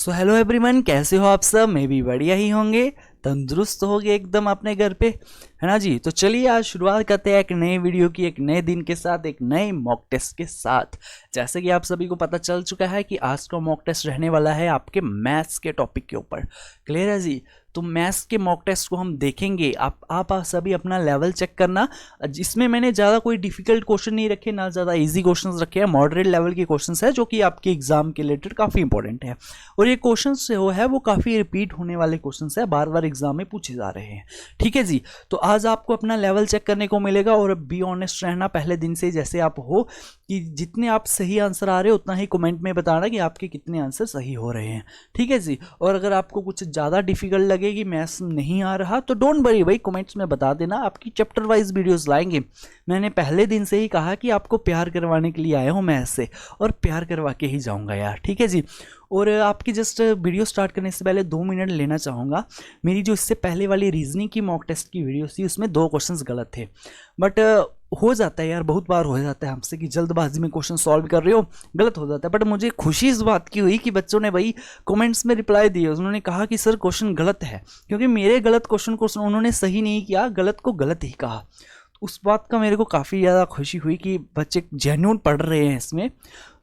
So hello everyone, कैसे हो आप सब। मैं भी बढ़िया ही होंगे, तंदुरुस्त हो गए एकदम अपने घर पे, है ना जी। तो चलिए आज शुरुआत करते हैं एक नए वीडियो की, एक नए दिन के साथ, एक नए मॉक टेस्ट के साथ। जैसे कि आप सभी को पता चल चुका है कि आज का मॉक टेस्ट रहने वाला है आपके मैथ्स के टॉपिक के ऊपर। क्लियर है जी। तो मैथ्स के मॉक टेस्ट को हम देखेंगे। आप सभी अपना लेवल चेक करना। जिसमें मैंने ज़्यादा कोई डिफिकल्ट क्वेश्चन नहीं रखे, ना ज़्यादा इजी क्वेश्चंस रखे हैं, मॉडरेट लेवल के क्वेश्चंस है जो कि आपके एग्जाम के रिलेटेड काफ़ी इंपॉर्टेंट है। और ये क्वेश्चंस जो है वो काफ़ी रिपीट होने वाले क्वेश्चंस है, बार बार एग्जाम में पूछे जा रहे हैं। ठीक है जी। तो आज आपको अपना लेवल चेक करने को मिलेगा और बी ऑनेस्ट रहना पहले दिन से, जैसे आप हो कि जितने आप सही आंसर आ रहे हो उतना ही कमेंट में बताना कि आपके कितने आंसर सही हो रहे हैं। ठीक है जी। और अगर आपको कुछ ज़्यादा डिफिकल्ट लगे कि मैथ्स नहीं आ रहा तो डोंट वरी भाई, कमेंट्स में बता देना, आपकी चैप्टर वाइज वीडियोस लाएंगे। मैंने पहले दिन से ही कहा कि आपको प्यार करवाने के लिए आया हूँ मैथ्स से, और प्यार करवा के ही जाऊँगा यार। ठीक है जी। और आपकी जस्ट वीडियो स्टार्ट करने से पहले 2 मिनट लेना चाहूँगा। मेरी जो इससे पहले वाली रीजनिंग की मॉक टेस्ट की वीडियो थी उसमें 2 क्वेश्चंस गलत थे, बट हो जाता है यार, बहुत बार हो जाता है हमसे कि जल्दबाजी में क्वेश्चन सॉल्व कर रहे हो, गलत हो जाता है। बट मुझे खुशी इस बात की हुई कि बच्चों ने भाई कमेंट्स में रिप्लाई दिए, उन्होंने कहा कि सर क्वेश्चन गलत है, क्योंकि मेरे गलत क्वेश्चन को उन्होंने सही नहीं किया, गलत को गलत ही कहा। उस बात का मेरे को काफ़ी ज़्यादा खुशी हुई कि बच्चे जेन्युइन पढ़ रहे हैं इसमें।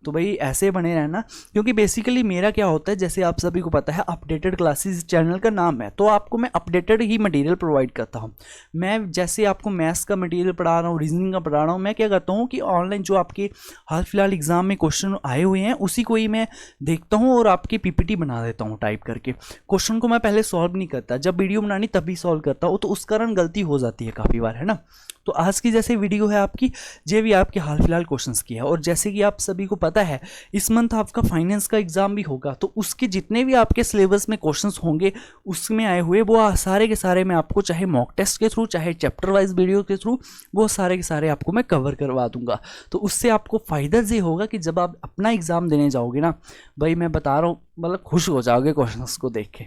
तो भाई ऐसे बने रहना, क्योंकि बेसिकली मेरा क्या होता है, जैसे आप सभी को पता है अपडेटेड क्लासेस चैनल का नाम है, तो आपको मैं अपडेटेड ही मटेरियल प्रोवाइड करता हूँ। मैं जैसे आपको मैथ्स का मटेरियल पढ़ा रहा हूँ, रीजनिंग का पढ़ा रहा हूँ, मैं क्या करता हूँ कि ऑनलाइन जो आपके हाल फिलहाल एग्जाम में क्वेश्चन आए हुए हैं उसी को ही मैं देखता हूँ और आपकी पीपीटी बना देता हूँ टाइप करके। क्वेश्चन को मैं पहले सॉल्व नहीं करता, जब वीडियो बनानी तभी सॉल्व करता हूँ, तो उस कारण गलती हो जाती है काफ़ी बार, है ना। तो आज की जैसे वीडियो है आपकी, ये भी आपके हाल फिलहाल क्वेश्चंस की है। और जैसे कि आप सभी को पता है इस मंथ आपका फाइनेंस का एग्जाम भी होगा, तो उसके जितने भी आपके सिलेबस में क्वेश्चंस होंगे उसमें आए हुए वो सारे के सारे मैं आपको चाहे मॉक टेस्ट के थ्रू चाहे चैप्टर वाइज वीडियो के थ्रू वो सारे के सारे आपको मैं कवर करवा दूंगा। तो उससे आपको फ़ायदा ये होगा कि जब आप अपना एग्ज़ाम देने जाओगे ना भाई, मैं बता रहा हूँ मतलब खुश हो जाओगे क्वेश्चंस को देख के।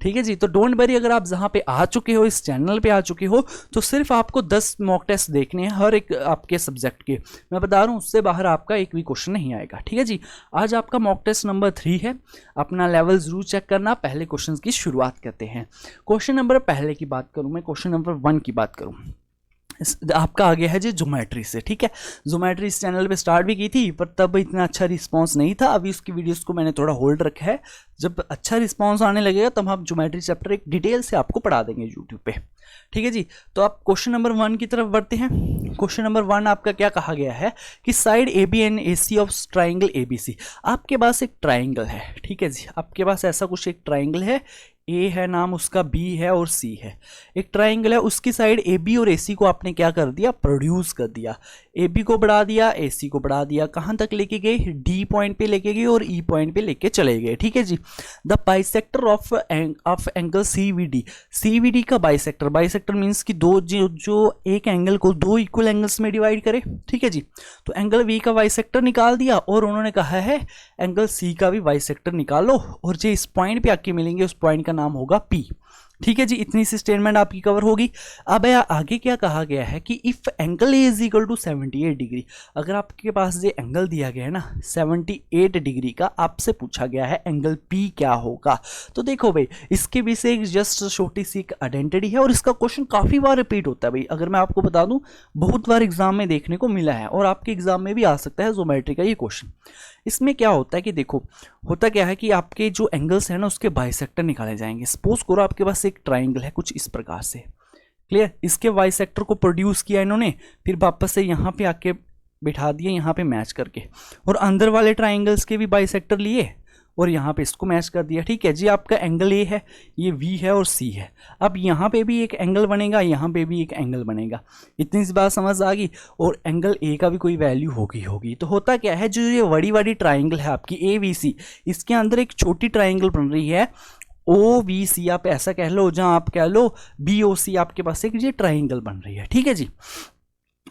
ठीक है जी। तो डोंट वरी, अगर आप जहाँ पे आ चुके हो, इस चैनल पे आ चुके हो, तो सिर्फ आपको 10 मॉक टेस्ट देखने हैं हर एक आपके सब्जेक्ट के। मैं बता रहा हूँ उससे बाहर आपका एक भी क्वेश्चन नहीं आएगा। ठीक है जी। आज आपका मॉक टेस्ट नंबर 3 है, अपना लेवल जरूर चेक करना। पहले क्वेश्चन की शुरुआत करते हैं। क्वेश्चन नंबर पहले की बात करूँ मैं, क्वेश्चन नंबर 1 की बात करूँ, आपका आ गया है जी ज्योमेट्री से। ठीक है। ज्योमेट्री इस चैनल पे स्टार्ट भी की थी, पर तब इतना अच्छा रिस्पांस नहीं था। अभी उसकी वीडियोस को मैंने थोड़ा होल्ड रखा है, जब अच्छा रिस्पांस आने लगेगा तब हम ज्योमेट्री चैप्टर एक डिटेल से आपको पढ़ा देंगे यूट्यूब पे। ठीक है जी। तो आप क्वेश्चन नंबर 1 की तरफ बढ़ते हैं। क्वेश्चन नंबर 1 आपका क्या कहा गया है कि side A B and A C of triangle A B C. आपके पास एक ट्राइंगल है, ठीक है जी, आपके पास ऐसा कुछ एक ट्राइंगल है, ए है नाम उसका, बी है और सी है। एक ट्राइंगल है, उसकी साइड ए बी और ए सी को आपने क्या कर दिया, प्रोड्यूस कर दिया। ए बी को बढ़ा दिया, ए सी को बढ़ा दिया, कहाँ तक लेके गए, डी पॉइंट पे लेके गए और ई पॉइंट पे लेके चले गए। ठीक है जी। The bisector of angle C V D. C V D का बाइसेक्टर, बाइसेक्टर मीन्स कि दो जो एक एंगल को 2 इक्वल एंगल्स में डिवाइड करे। ठीक है जी। तो एंगल वी का बाइसेक्टर निकाल दिया और उन्होंने कहा है एंगल सी का भी बाइसेक्टर निकालो, और जो इस पॉइंट पे आके मिलेंगे उस पॉइंट का नाम होगा पी। ठीक है जी। इतनी सी स्टेटमेंट आपकी कवर होगी। अब आगे क्या कहा गया है कि if angle A is equal to 78 degree. अगर आपके पास ये एंगल दिया गया है ना 78 डिग्री का, आपसे पूछा गया है एंगल पी क्या होगा। तो देखो भाई, इसके भी से एक जस्ट छोटी सी एक आइडेंटिटी है और इसका क्वेश्चन काफ़ी बार रिपीट होता है भाई। अगर मैं आपको बता दूं बहुत बार एग्जाम में देखने को मिला है और आपके एग्जाम में भी आ सकता है ज्योमेट्री का ये क्वेश्चन। इसमें क्या होता है कि देखो, होता क्या है कि आपके जो एंगल्स हैं ना उसके बाइसेक्टर निकाले जाएंगे। सपोज करो आपके पास एक ट्राइंगल है कुछ इस प्रकार से, क्लियर। इसके बाइसेक्टर को प्रोड्यूस किया इन्होंने, फिर वापस से यहाँ पे आके बिठा दिए यहाँ पे मैच करके, और अंदर वाले ट्राइंगल्स के भी बाइसेक्टर लिए और यहाँ पे इसको मैच कर दिया। ठीक है जी। आपका एंगल ए है, ये वी है और सी है। अब यहाँ पे भी एक एंगल बनेगा, यहाँ पे भी एक एंगल बनेगा। इतनी सी बात समझ आ गई। और एंगल ए का भी कोई वैल्यू होगी। तो होता क्या है, जो ये बड़ी बड़ी ट्राइंगल है आपकी ए वी सी, इसके अंदर एक छोटी ट्राइंगल बन रही है ओ वी सी, आप ऐसा कह लो, जहाँ आप कह लो बी ओ सी, आपके पास एक ये ट्राइंगल बन रही है। ठीक है जी।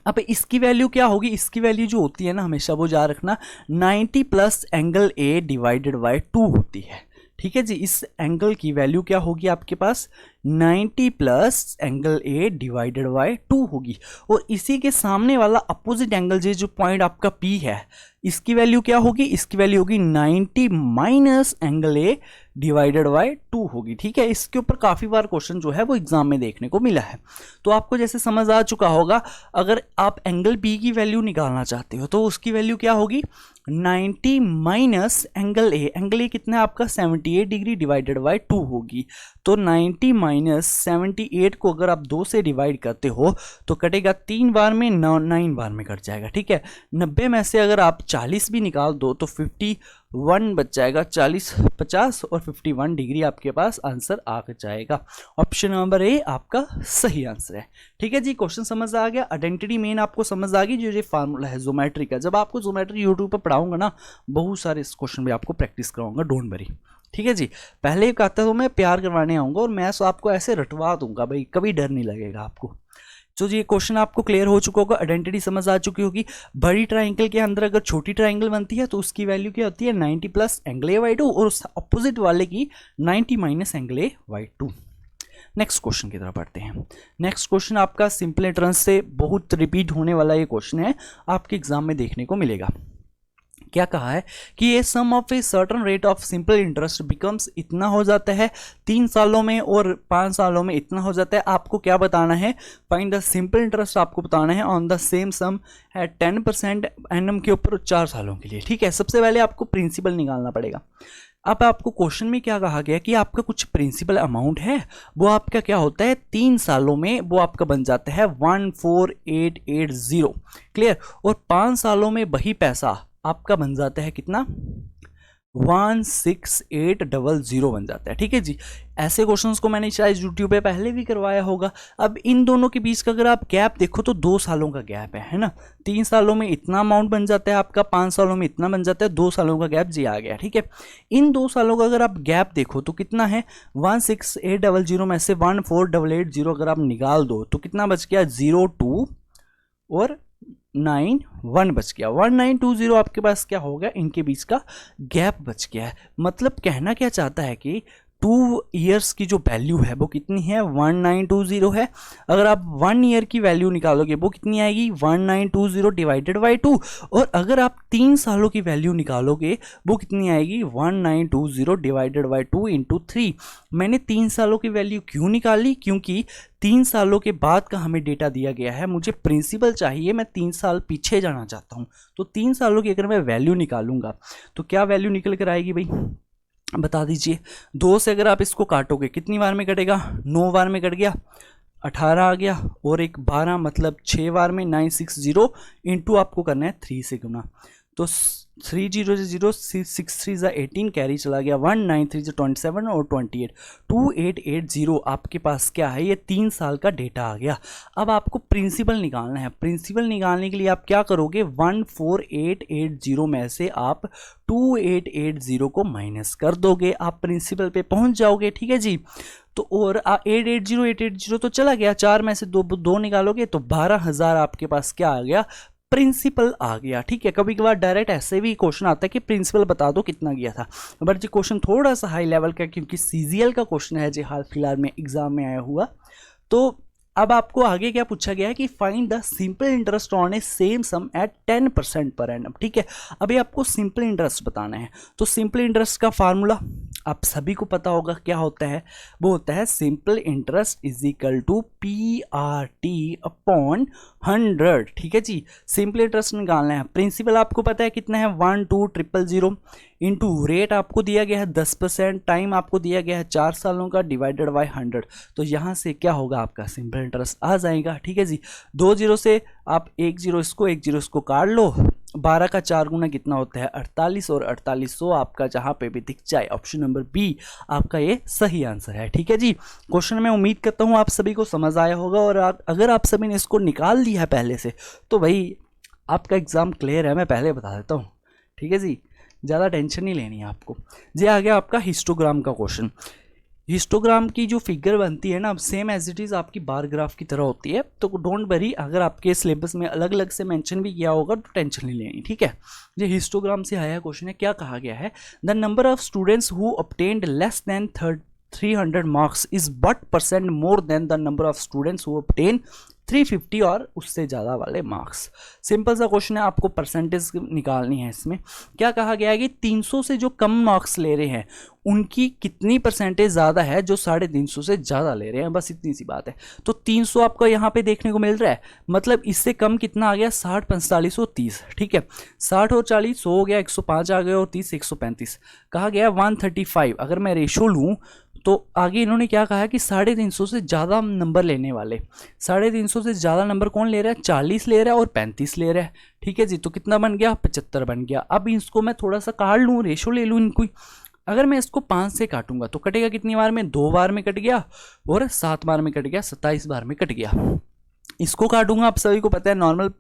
अब इसकी वैल्यू क्या होगी, इसकी वैल्यू जो होती है ना हमेशा वो याद रखना 90 plus angle A divided by 2 होती है। ठीक है जी। इस एंगल की वैल्यू क्या होगी आपके पास 90 plus angle A divided by 2 होगी। और इसी के सामने वाला अपोजिट एंगल जो पॉइंट आपका पी है, इसकी वैल्यू क्या होगी, इसकी वैल्यू होगी 90 minus angle A divided by 2 होगी। ठीक है, इसके ऊपर काफ़ी बार क्वेश्चन जो है वो एग्जाम में देखने को मिला है। तो आपको जैसे समझ आ चुका होगा, अगर आप एंगल बी की वैल्यू निकालना चाहते हो तो उसकी वैल्यू क्या होगी 90 माइनस एंगल ए कितना है आपका 78 डिग्री डिवाइडेड बाय 2 होगी। तो 90 माइनस 78 को अगर आप 2 से डिवाइड करते हो तो कटेगा 3 बार में, 9 बार में कट जाएगा। ठीक है, 90 में से अगर आप 40 भी निकाल दो तो 51 बच जाएगा। 40 50 और 51 डिग्री आपके पास आंसर आ जाएगा। ऑप्शन नंबर ए आपका सही आंसर है। ठीक है जी, क्वेश्चन समझ आ गया। आइडेंटिटी मेन आपको समझ आ गई, जो ये फार्मूला है ज्योमेट्री का। जब आपको ज्योमेट्री यूट्यूब पर पढ़ाऊंगा ना, बहुत सारे इस क्वेश्चन भी आपको प्रैक्टिस कराऊंगा, डोंट वरी। ठीक है जी, पहले ही कहता हूँ मैं प्यार करवाने आऊँगा और मैथ्स आपको ऐसे रटवा दूंगा भाई, कभी डर नहीं लगेगा आपको। तो ये क्वेश्चन आपको क्लियर हो चुका होगा, आइडेंटिटी समझ आ चुकी होगी। बड़ी ट्राइंगल के अंदर अगर छोटी ट्राइंगल बनती है तो उसकी वैल्यू क्या होती है 90 प्लस एंगल ए बाई 2 और उस अपोजिट वाले की 90 minus angle A by 2। Next question की तरफ बढ़ते हैं। नेक्स्ट क्वेश्चन आपका सिंपल इंटरेस्ट से बहुत रिपीट होने वाला ये क्वेश्चन है, आपके एग्जाम में देखने को मिलेगा। क्या कहा है कि ये sum of a certain rate of simple interest becomes इतना हो जाता है 3 सालों में और 5 सालों में इतना हो जाता है। आपको क्या बताना है, फाइंड द सिंपल इंटरेस्ट आपको बताना है ऑन द सेम सम है 10% एनम के ऊपर 4 सालों के लिए। ठीक है, सबसे पहले आपको प्रिंसिपल निकालना पड़ेगा। अब आपको क्वेश्चन में क्या कहा गया कि आपका कुछ प्रिंसिपल अमाउंट है, वो आपका क्या होता है 3 सालों में वो आपका बन जाता है 14880। क्लियर, और 5 सालों में वही पैसा आपका बन जाता है कितना 16800 बन जाता है। ठीक है जी, ऐसे क्वेश्चंस को मैंने शायद यूट्यूब पे पहले भी करवाया होगा। अब इन दोनों के बीच का अगर आप गैप देखो तो 2 सालों का गैप है ना। 3 सालों में इतना अमाउंट बन जाता है आपका, 5 सालों में इतना बन जाता है, 2 सालों का गैप जी आ गया। ठीक है, इन 2 सालों का अगर आप गैप देखो तो कितना है 16800 में से 14880 अगर आप निकाल दो तो कितना बच गया 02 और 91 बच गया। 1920 आपके पास क्या हो गया, इनके बीच का गैप बच गया है। मतलब कहना क्या चाहता है कि 2 ईयर्स की जो वैल्यू है वो कितनी है 1920 है। अगर आप 1 ईयर की वैल्यू निकालोगे वो कितनी आएगी 1920 डिवाइडेड बाई 2। और अगर आप 3 सालों की वैल्यू निकालोगे वो कितनी आएगी 1920 डिवाइडेड बाई 2 इंटू 3। मैंने 3 सालों की वैल्यू क्यों निकाली, क्योंकि 3 सालों के बाद का हमें डेटा दिया गया है, मुझे प्रिंसिपल चाहिए, मैं 3 साल पीछे जाना चाहता हूँ। तो 3 सालों की अगर मैं वैल्यू निकालूंगा तो क्या वैल्यू निकल कर आएगी भाई, बता दीजिए। 2 से अगर आप इसको काटोगे कितनी बार में कटेगा 9 बार में कट गया, 18 आ गया और एक 12 मतलब 6 बार में 960 इंटू आपको करना है 3 से गुना। तो 30 0 6 3 18 कैरी चला गया 1 9 3 27 और 28 2880 आपके पास क्या है, ये 3 साल का डेटा आ गया। अब आपको प्रिंसिपल निकालना है। प्रिंसिपल निकालने के लिए आप क्या करोगे 14880 में से आप 2880 को माइनस कर दोगे, आप प्रिंसिपल पे पहुंच जाओगे। ठीक है जी, तो और 880 तो चला गया, 4 में से दो निकालोगे तो 12000 आपके पास क्या आ गया प्रिंसिपल आ गया। ठीक है, कभी कभार डायरेक्ट ऐसे भी क्वेश्चन आता है कि प्रिंसिपल बता दो कितना गया था, बट ये क्वेश्चन थोड़ा सा हाई लेवल का क्योंकि सीजीएल का क्वेश्चन है जो हाल फिलहाल में एग्जाम में आया हुआ। तो अब आपको आगे क्या पूछा गया है कि find the simple interest on a same sum at 10% per annum. ठीक है, अभी आपको सिंपल इंटरेस्ट बताना है। तो सिंपल इंटरेस्ट का फार्मूला आप सभी को पता होगा क्या होता है, वो होता है simple interest is equal to PRT upon 100। ठीक है जी, सिंपल इंटरेस्ट निकालना है। प्रिंसिपल आपको पता है कितना है 12000 इंटू रेट आपको दिया गया है 10%, टाइम आपको दिया गया है 4 सालों का डिवाइडेड बाय 100। तो यहाँ से क्या होगा आपका सिंपल इंटरेस्ट आ जाएगा। ठीक है जी, 2 0 से आप 1 0 इसको काट लो, 12 का 4 गुना कितना होता है 48 और 4800 आपका जहाँ पे भी दिख जाए। ऑप्शन नंबर बी आपका ये सही आंसर है। ठीक है जी, क्वेश्चन मैं उम्मीद करता हूँ आप सभी को समझ आया होगा और अगर आप सभी ने इसको निकाल दिया है पहले से तो भाई आपका एग्जाम क्लियर है, मैं पहले बता देता हूँ। ठीक है जी, ज़्यादा टेंशन नहीं लेनी है आपको। ये आ गया आपका हिस्टोग्राम का क्वेश्चन। हिस्टोग्राम की जो फिगर बनती है ना, अब सेम एज इट इज़ आपकी बार ग्राफ की तरह होती है, तो डोंट वरी, अगर आपके सिलेबस में अलग अलग से मेंशन भी किया होगा तो टेंशन नहीं लेनी, ठीक है। ये हिस्टोग्राम से आया क्वेश्चन है, क्या कहा गया है, the number of students who obtained less than 300 marks is but percent more than the number of students who obtain 350 और उससे ज़्यादा वाले मार्क्स। सिंपल सा क्वेश्चन है, आपको परसेंटेज निकालनी है। इसमें क्या कहा गया है कि 300 से जो कम मार्क्स ले रहे हैं उनकी कितनी परसेंटेज ज़्यादा है जो 350 से ज़्यादा ले रहे हैं, बस इतनी सी बात है। तो 300 आपको यहाँ पे देखने को मिल रहा है, मतलब इससे कम कितना आ गया, 60, 45 और 30, ठीक है। 60 और 40 100 हो गया, 105 आ गया और 30 135। कहा गया 135, अगर मैं रेशो लूँ तो आगे इन्होंने क्या कहा है कि 350 से ज़्यादा नंबर लेने वाले, 350 से ज़्यादा नंबर कौन ले रहा है, 40 ले रहा है और 35 ले रहा है, ठीक है जी। तो कितना बन गया, 75 बन गया। अब इसको मैं थोड़ा सा काट लूँ, रेशो ले लूँ इनको। अगर मैं इसको 5 से काटूंगा तो कटेगा कितनी बार में, 2 बार में कट गया और 7 बार में कट गया, 27 बार में कट गया। इसको काटूंगा, आप सभी को पता है नॉर्मल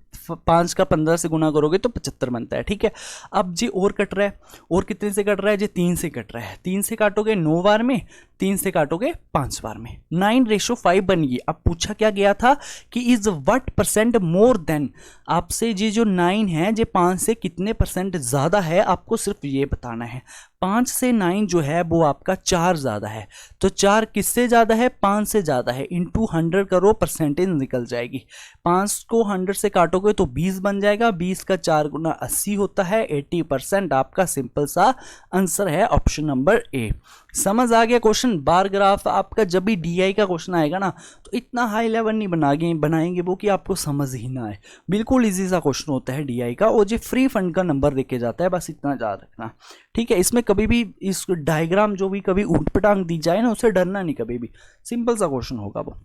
5 का 15 से गुना करोगे तो 75 बनता है, ठीक है। अब जी और कट रहा है, और कितने से कट रहा है जी, 3 से कट रहा है। 3 से काटोगे 9 बार में, 3 से काटोगे 5 बार में, 9:5 बन गई। अब पूछा क्या गया था कि is what percent more than, आपसे जी जो 9 है जी 5 से कितने परसेंट ज़्यादा है, आपको सिर्फ ये बताना है। 5 से 9 जो है वो आपका 4 ज़्यादा है, तो 4 किससे ज़्यादा है, 5 से ज़्यादा है, इंटू 100 करो, परसेंटेज निकल जाएगी। 5 को 100 से काटोगे तो 20 बन जाएगा, 20 का 4 गुना 80 होता है, 80% आपका सिंपल सा आंसर है ऑप्शन नंबर ए। समझ आ गया क्वेश्चन। बार ग्राफ आपका जब भी डीआई का क्वेश्चन आएगा ना तो इतना हाई लेवल नहीं बनाएंगे वो कि आपको समझ ही ना आए, बिल्कुल इजी सा क्वेश्चन होता है डीआई का, और जो फ्री फंड का नंबर देके जाता है, बस इतना याद रखना, ठीक है। इसमें कभी भी इस डायग्राम जो भी कभी ऊट पटांग दी जाए ना, उससे डरना नहीं कभी भी, सिंपल सा क्वेश्चन होगा वो।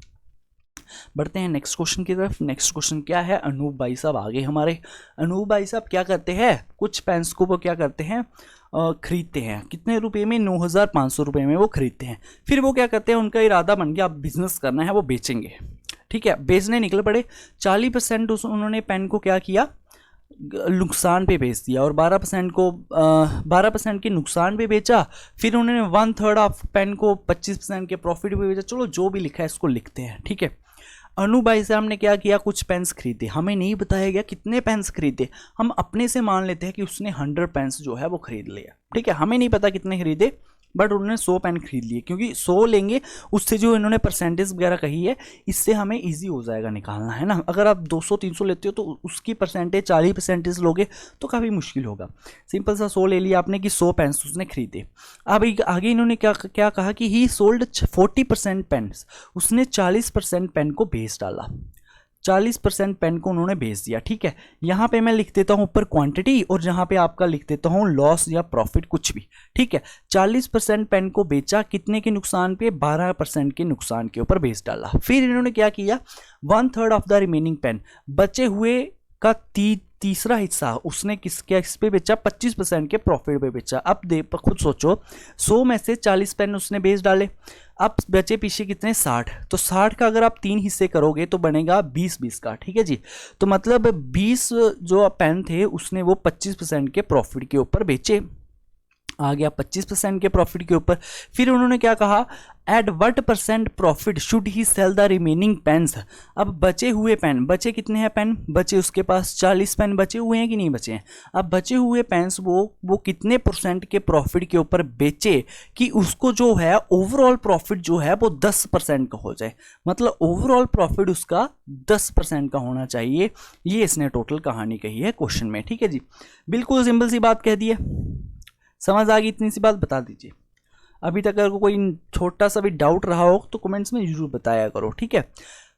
बढ़ते हैं नेक्स्ट क्वेश्चन की तरफ। नेक्स्ट क्वेश्चन क्या है, अनूप भाई साहब आगे हमारे। अनूप भाई साहब क्या करते हैं, कुछ पेन्स को वो क्या करते हैं, खरीदते हैं, कितने रुपए में, 9,500 रुपये में वो खरीदते हैं। फिर वो क्या करते हैं, उनका इरादा बन गया अब बिजनेस करना है, वो बेचेंगे, ठीक है। बेचने निकल पड़े, 40% उन्होंने पेन को क्या किया, नुकसान पे बेच दिया, और 12% के नुकसान पे बेचा। फिर उन्होंने 1/3 ऑफ पेन को 25% के प्रॉफिट पे बेचा। चलो जो भी लिखा है इसको लिखते हैं, ठीक है। अनु भाई साहब ने क्या किया, कुछ पेन्स खरीदे, हमें नहीं बताया गया कितने पेन्स खरीदे, हम अपने से मान लेते हैं कि उसने 100 पेन्स जो है वो खरीद लिया, ठीक है। हमें नहीं पता कितने खरीदे, बट उन्होंने 100 पेन खरीद लिए, क्योंकि 100 लेंगे उससे जो इन्होंने परसेंटेज वगैरह कही है, इससे हमें इजी हो जाएगा निकालना, है ना। अगर आप 200-300 लेते हो तो उसकी परसेंटेज 40% लोगे तो काफ़ी मुश्किल होगा। सिंपल सा 100 ले लिया आपने कि 100 पेन्स उसने खरीदे। अब आगे इन्होंने क्या कहा कि ही सोल्ड 40% पेन्स, उसने 40% पेन को बेच डाला, 40% पेन को उन्होंने बेच दिया, ठीक है। यहाँ पे मैं लिख देता हूँ ऊपर क्वांटिटी, और यहाँ पे आपका लिख देता हूँ लॉस या प्रॉफिट, कुछ भी, ठीक है। 40% पेन को बेचा, कितने के नुकसान पे, 12% के नुकसान के ऊपर बेच डाला। फिर इन्होंने क्या किया, 1/3 ऑफ द रिमेनिंग पेन, बचे हुए का तीसरा हिस्सा उसने किस पे बेचा, 25% के प्रॉफिट पे बेचा। अब खुद सोचो, 100 में से 40 पेन उसने बेच डाले, अब बचे पीछे कितने, 60। तो 60 का अगर आप 3 हिस्से करोगे तो बनेगा 20-20 का, ठीक है जी। तो मतलब 20 जो पेन थे उसने वो 25% के प्रॉफिट के ऊपर बेचे, आ गया 25% के प्रॉफिट के ऊपर। फिर उन्होंने क्या कहा, at what percent profit should he sell the remaining pens. अब बचे हुए पेन, बचे कितने हैं पेन, बचे उसके पास 40 पेन बचे हुए हैं कि नहीं बचे हैं। अब बचे हुए पेन्स वो कितने परसेंट के प्रॉफिट के ऊपर बेचे कि उसको जो है ओवरऑल प्रॉफिट जो है वो 10% का हो जाए, मतलब ओवरऑल प्रॉफिट उसका 10% का होना चाहिए। ये इसने टोटल कहानी कही है क्वेश्चन में, ठीक है जी। बिल्कुल सिंपल सी बात कह दी है, समझ आ गई, इतनी सी बात बता दीजिए। अभी तक अगर कोई छोटा सा भी डाउट रहा हो तो कमेंट्स में जरूर बताया करो, ठीक है।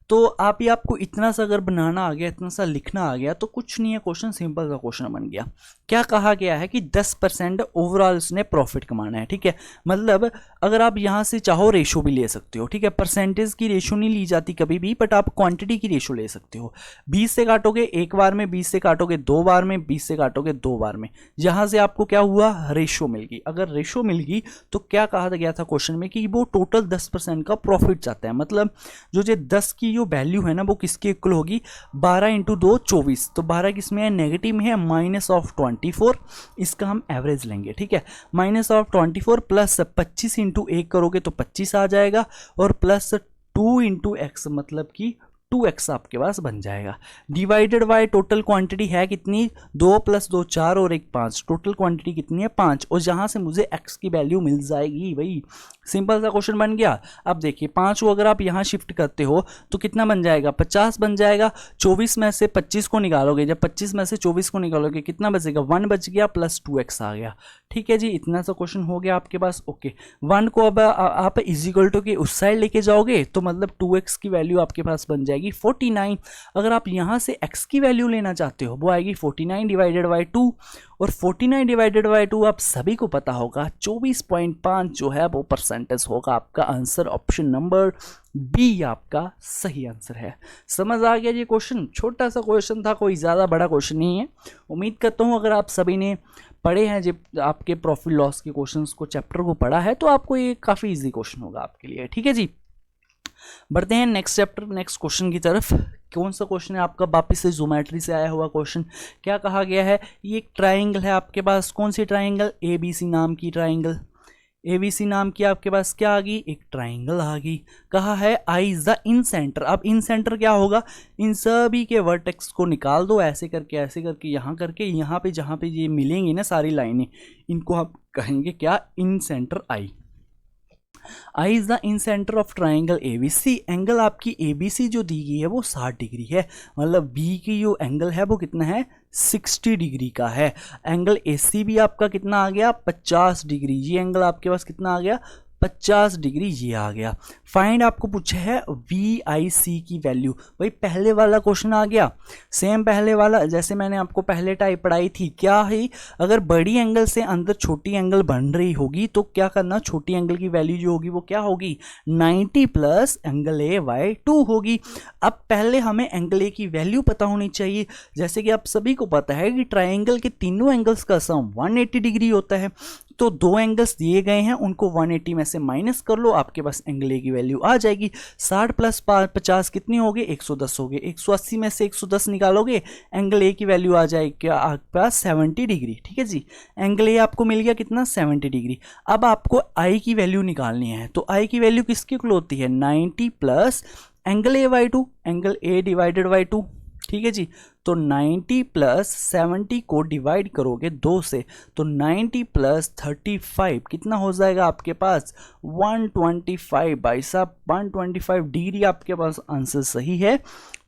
तो आपको इतना सा अगर बनाना आ गया, इतना सा लिखना आ गया तो कुछ नहीं है, क्वेश्चन सिंपल सा क्वेश्चन बन गया। क्या कहा गया है कि 10% ओवरऑल उसने प्रॉफिट कमाना है, ठीक है। मतलब अगर आप यहाँ से चाहो रेशो भी ले सकते हो, ठीक है। परसेंटेज की रेशो नहीं ली जाती कभी भी, बट आप क्वांटिटी की रेशो ले सकते हो। 20 से काटोगे एक बार में, 20 से काटोगे 2 बार में, 20 से काटोगे 2 बार में, यहाँ से आपको क्या हुआ, रेशो मिल गई। अगर रेशो मिल गई तो क्या कहा गया था क्वेश्चन में कि वो टोटल 10% का प्रॉफिट चाहता है, मतलब जो 10 की जो वैल्यू है ना वो किसके इक्वल होगी, 12 इंटू 2 24, तो 12 किस में है, नेगेटिव में है, -24, इसका हम एवरेज लेंगे, ठीक है। -24 प्लस 25 इंटू 1 करोगे तो 25 आ जाएगा, और प्लस 2 इंटू एक्स मतलब कि 2x आपके पास बन जाएगा, डिवाइडेड बाय टोटल क्वांटिटी है कितनी, 2 + 2 4 और 1 5, टोटल क्वांटिटी कितनी है 5, और जहां से मुझे x की वैल्यू मिल जाएगी भाई, सिंपल सा क्वेश्चन बन गया। अब देखिए 5 को अगर आप यहाँ शिफ्ट करते हो तो कितना बन जाएगा, 50 बन जाएगा। 24 में से 25 को निकालोगे, जब 25 में से 24 को निकालोगे कितना बचेगा, 1 बच गया प्लस 2x आ गया, ठीक है जी। इतना सा क्वेश्चन हो गया आपके पास, ओके। 1 को अब आप इजिकल टू के उस साइड लेके जाओगे तो मतलब 2x की वैल्यू आपके पास बन जाएगी 49। अगर आप यहाँ से x की वैल्यू लेना चाहते हो वो आएगी 49 डिवाइडेड बाई 2, और 49 डिवाइडेड बाई 2 आप सभी को पता होगा 24.5 जो है वो परसेंटेज होगा। आपका आंसर ऑप्शन नंबर बी आपका सही आंसर है। समझ आ गया ये क्वेश्चन, छोटा सा क्वेश्चन था, कोई ज़्यादा बड़ा क्वेश्चन नहीं है। उम्मीद करता हूँ अगर आप सभी ने पढ़े हैं जब आपके प्रॉफिट लॉस के क्वेश्चंस को, चैप्टर को पढ़ा है, तो आपको ये काफ़ी इजी क्वेश्चन होगा आपके लिए, ठीक है जी। बढ़ते हैं नेक्स्ट चैप्टर, नेक्स्ट क्वेश्चन की तरफ। कौन सा क्वेश्चन है आपका, वापस से ज्योमेट्री से आया हुआ क्वेश्चन। क्या कहा गया है, ये एक ट्राइंगल है आपके पास, कौन सी ट्राइंगल, ABC नाम की ट्राइंगल। ABC नाम की आपके पास क्या आ गई, एक ट्राइंगल आ गई। कहा है आई इज द इन सेंटर। अब इन सेंटर क्या होगा, इन सभी के वर्टेक्स को निकाल दो, ऐसे करके यहाँ करके, यहाँ पे जहाँ पे ये मिलेंगी ना सारी लाइनें, इनको आप कहेंगे क्या, incentre I. I is the incentre of triangle ABC। Angle आपकी ABC जो दी गई है वो 60 डिग्री है, मतलब B की जो एंगल है वो कितना है, 60 डिग्री का है। एंगल AC भी आपका कितना आ गया, 50 डिग्री। ये एंगल आपके पास कितना आ गया, 50 डिग्री, ये आ गया। फाइंड आपको पूछा है VIC की वैल्यू। भाई पहले वाला क्वेश्चन आ गया, सेम पहले वाला, जैसे मैंने आपको पहले टाइप पढ़ाई थी। क्या है, अगर बड़ी एंगल से अंदर छोटी एंगल बन रही होगी तो क्या करना, छोटी एंगल की वैल्यू जो होगी वो क्या होगी, 90 प्लस एंगल A/2 होगी। अब पहले हमें एंगल A की वैल्यू पता होनी चाहिए। जैसे कि आप सभी को पता है कि ट्राइंगल के तीनों एंगल्स का सम 180 डिग्री होता है, तो दो एंगल्स दिए गए हैं, उनको 180 में से माइनस कर लो, आपके पास एंगल A की वैल्यू आ जाएगी। 60 प्लस 50 कितनी हो गई, 110 हो गए। 180 में से 110 निकालोगे, एंगल A की वैल्यू आ जाएगी आपके पास 70 डिग्री, ठीक है जी। एंगल A आपको मिल गया कितना, 70 डिग्री। अब आपको I की वैल्यू निकालनी है, तो I की वैल्यू किसकी इक्वल होती है, 90 plus angle A/2, angle A divided by 2, ठीक है जी। तो 90 प्लस 70 को डिवाइड करोगे 2 से, तो 90 प्लस 35 कितना हो जाएगा आपके पास, 125। भाई साहब 125 डिग्री आपके पास आंसर सही है।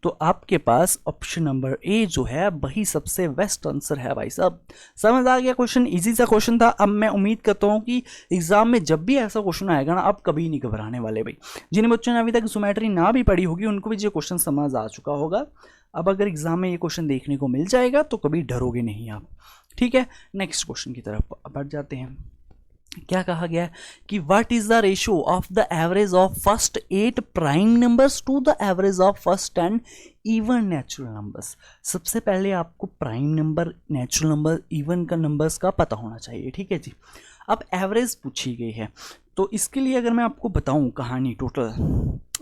तो आपके पास ऑप्शन नंबर ए जो है वही सबसे बेस्ट आंसर है भाई साहब। समझ आ गया क्वेश्चन, इजी सा क्वेश्चन था। अब मैं उम्मीद करता हूँ कि एग्जाम में जब भी ऐसा क्वेश्चन आएगा ना, आप कभी नहीं घबराने वाले भाई। जिन बच्चों ने अभी तक ज्योमेट्री ना भी पढ़ी होगी उनको भी ये क्वेश्चन समझ आ चुका होगा। अब अगर एग्जाम में ये क्वेश्चन देखने को मिल जाएगा तो कभी डरोगे नहीं आप, ठीक है। नेक्स्ट क्वेश्चन की तरफ बढ़ जाते हैं। क्या कहा गया है कि what is the ratio of the average of first 8 prime numbers to the average of first 10 even natural numbers. सबसे पहले आपको prime number, natural number, even का नंबर्स का पता होना चाहिए, ठीक है जी। अब एवरेज पूछी गई है, तो इसके लिए अगर मैं आपको बताऊं कहानी, टोटल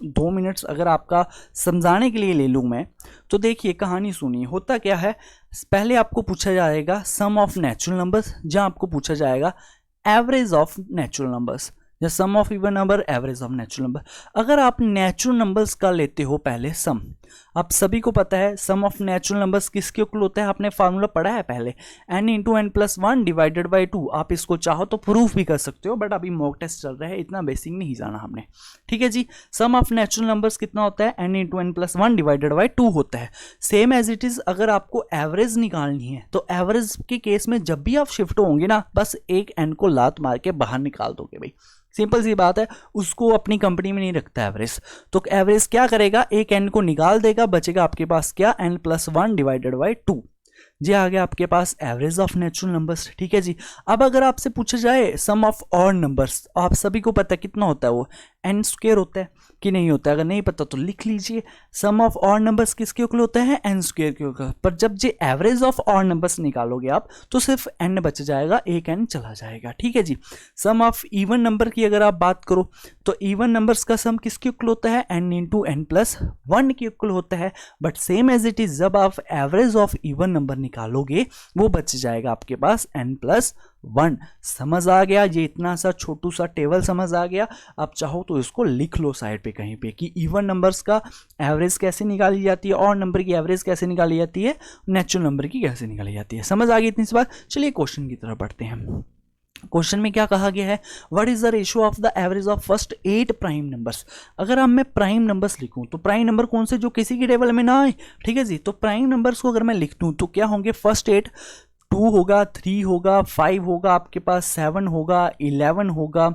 2 मिनट्स अगर आपका समझाने के लिए ले लूँ मैं, तो देखिए कहानी सुनिए। होता क्या है, पहले आपको पूछा जाएगा सम ऑफ नेचुरल नंबर्स, जहाँ आपको पूछा जाएगा एवरेज ऑफ नेचुरल नंबर्स, या sum of even number, average of natural number. अगर आप नेचुरल नंबर्स का लेते हो पहले सम, आप सभी को पता है सम ऑफ नेचुरल नंबर्स किसके इक्वल होता है, आपने फार्मूला पढ़ा है पहले, n into n plus 1 divided by 2। आप इसको चाहो तो प्रूफ भी कर सकते हो, बट अभी मॉक टेस्ट चल रहा है, इतना बेसिक नहीं जाना हमने, ठीक है जी। सम ऑफ नेचुरल नंबर्स कितना होता है, n into n plus 1 divided by 2 होता है। सेम एज इट इज अगर आपको एवरेज निकालनी है तो एवरेज के केस में जब भी आप शिफ्ट होंगे ना, बस एक n को लात मार के बाहर निकाल दोगे भाई, सिंपल सी बात है। उसको अपनी कंपनी में नहीं रखता एवरेज, तो एवरेज क्या करेगा, एक n को निकाल देगा, बचेगा आपके पास क्या, n प्लस 1 डिवाइडेड बाई 2। जी आ गया आपके पास एवरेज ऑफ नेचुरल नंबर्स, ठीक है जी। अब अगर आपसे पूछा जाए सम ऑफ ऑड नंबर्स, आप सभी को पता है कितना होता है वो, एन स्क्वायर होता है कि नहीं होता है? अगर नहीं पता तो लिख लीजिए, सम ऑफ ऑड नंबर्स किसके इक्वल होता है? एन स्क्वायर के इक्वल। पर जब जे एवरेज ऑफ ऑड नंबर्स निकालोगे आप तो सिर्फ एन बच जाएगा, एक एन चला जाएगा, ठीक है जी। सम ऑफ इवन नंबर की अगर आप बात करो तो इवन नंबर्स का सम किसके इक्वल होता है? N into n plus one के इक्वल होता है। But same as it is जब आप एवरेज ऑफ इवन नंबर निकालोगे वो बच जाएगा आपके पास एन प्लस वन। समझ आ गया? ये इतना सा छोटू सा टेबल समझ आ गया। आप चाहो तो इसको लिख लो साइड पे कहीं पे कि इवन नंबर्स का एवरेज कैसे निकाली जाती है, और नंबर की एवरेज कैसे निकाली जाती है, नेचुरल नंबर की कैसे निकाली जाती है। समझ आ गई इतनी सी बात? चलिए क्वेश्चन की तरफ बढ़ते हैं। क्वेश्चन में क्या कहा गया है? What is the ratio of the average of first 8 prime numbers. अगर अब मैं प्राइम नंबर्स लिखूं तो प्राइम नंबर कौन से जो किसी की टेबल में ना आए, ठीक है जी। तो प्राइम नंबर्स को अगर मैं लिख दूं तो क्या होंगे? फर्स्ट 8 2 होगा, 3 होगा, 5 होगा, आपके पास 7 होगा, 11 होगा,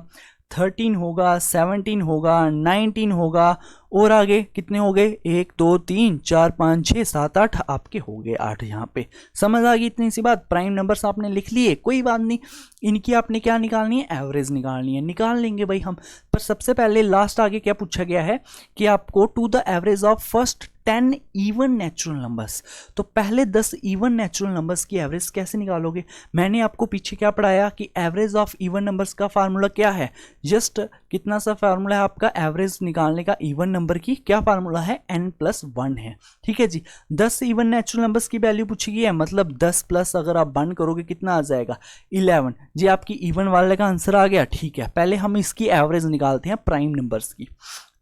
13 होगा, 17 होगा, 19 होगा, और आगे कितने हो गए? 1 2 3 4 5 6 7 8 आपके हो गए 8 यहाँ पे। समझ आ गई इतनी सी बात? प्राइम नंबर्स आपने लिख लिए, कोई बात नहीं। इनकी आपने क्या निकालनी है? एवरेज निकालनी है। निकाल लेंगे भाई हम। पर सबसे पहले लास्ट आगे क्या पूछा गया है कि आपको to the average of first 10 even natural numbers. तो पहले 10 इवन नेचुरल नंबर्स की एवरेज कैसे निकालोगे? मैंने आपको पीछे क्या पढ़ाया कि एवरेज ऑफ इवन नंबर्स का फार्मूला क्या है? जस्ट कितना सा फार्मूला है आपका एवरेज निकालने का इवन नंबर की? क्या फार्मूला है? n प्लस वन है, ठीक है जी। 10 इवन नेचुरल नंबर्स की वैल्यू पूछी गई है, मतलब 10 प्लस अगर आप 1 करोगे कितना आ जाएगा? 11 जी। आपकी इवन वाले का आंसर आ गया, ठीक है। पहले हम इसकी एवरेज निकालते हैं प्राइम नंबर्स की।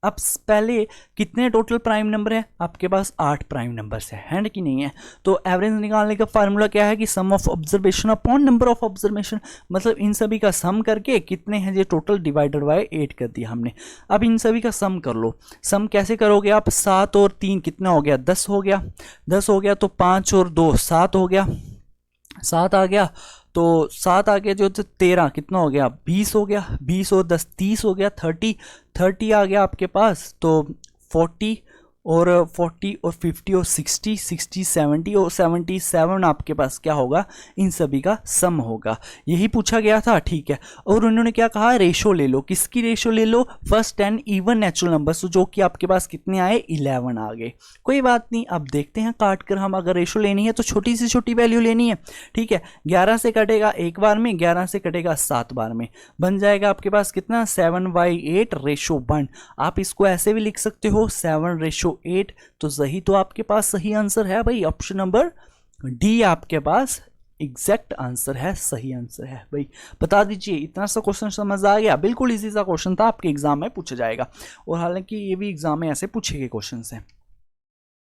अब पहले कितने टोटल प्राइम नंबर है आपके पास? 8 प्राइम नंबर्स है कि नहीं है? तो एवरेज निकालने का फार्मूला क्या है कि sum of observation upon number of observation, मतलब इन सभी का सम करके कितने हैं ये टोटल डिवाइडेड बाय 8 कर दिया हमने। अब इन सभी का सम कर लो। सम कैसे करोगे आप? 7 और 3 कितना हो गया? 10 हो गया। 10 हो गया तो 5 और 2 7 हो गया, 7 आ गया। तो 7 आ गया जो 13 कितना हो गया? 20 हो गया। 20 और 10 30 हो गया। 30 आ गया आपके पास। तो 40 और 50 और 60 70 और 77 आपके पास क्या होगा? इन सभी का सम होगा। यही पूछा गया था, ठीक है। और उन्होंने क्या कहा? रेशो ले लो। किसकी रेशो ले लो? फर्स्ट 10 इवन नेचुरल नंबर्स, जो कि आपके पास कितने आए? 11 आ गए। कोई बात नहीं, अब देखते हैं काट कर हम। अगर रेशो लेनी है तो छोटी से छोटी वैल्यू लेनी है, ठीक है। 11 से कटेगा एक बार में, 11 से कटेगा 7 बार में, बन जाएगा आपके पास कितना? 7/8 रेशो 1। आप इसको ऐसे भी लिख सकते हो 7/8। तो सही तो आपके पास सही आंसर है भाई, ऑप्शन नंबर डी आपके पास एग्जैक्ट आंसर है, सही आंसर है भाई। बता दीजिए, इतना सा क्वेश्चन समझ आ गया? बिल्कुल इजी सा क्वेश्चन था, आपके एग्जाम में पूछा जाएगा, और हालांकि ये भी एग्जाम में ऐसे पूछे गए क्वेश्चन हैं।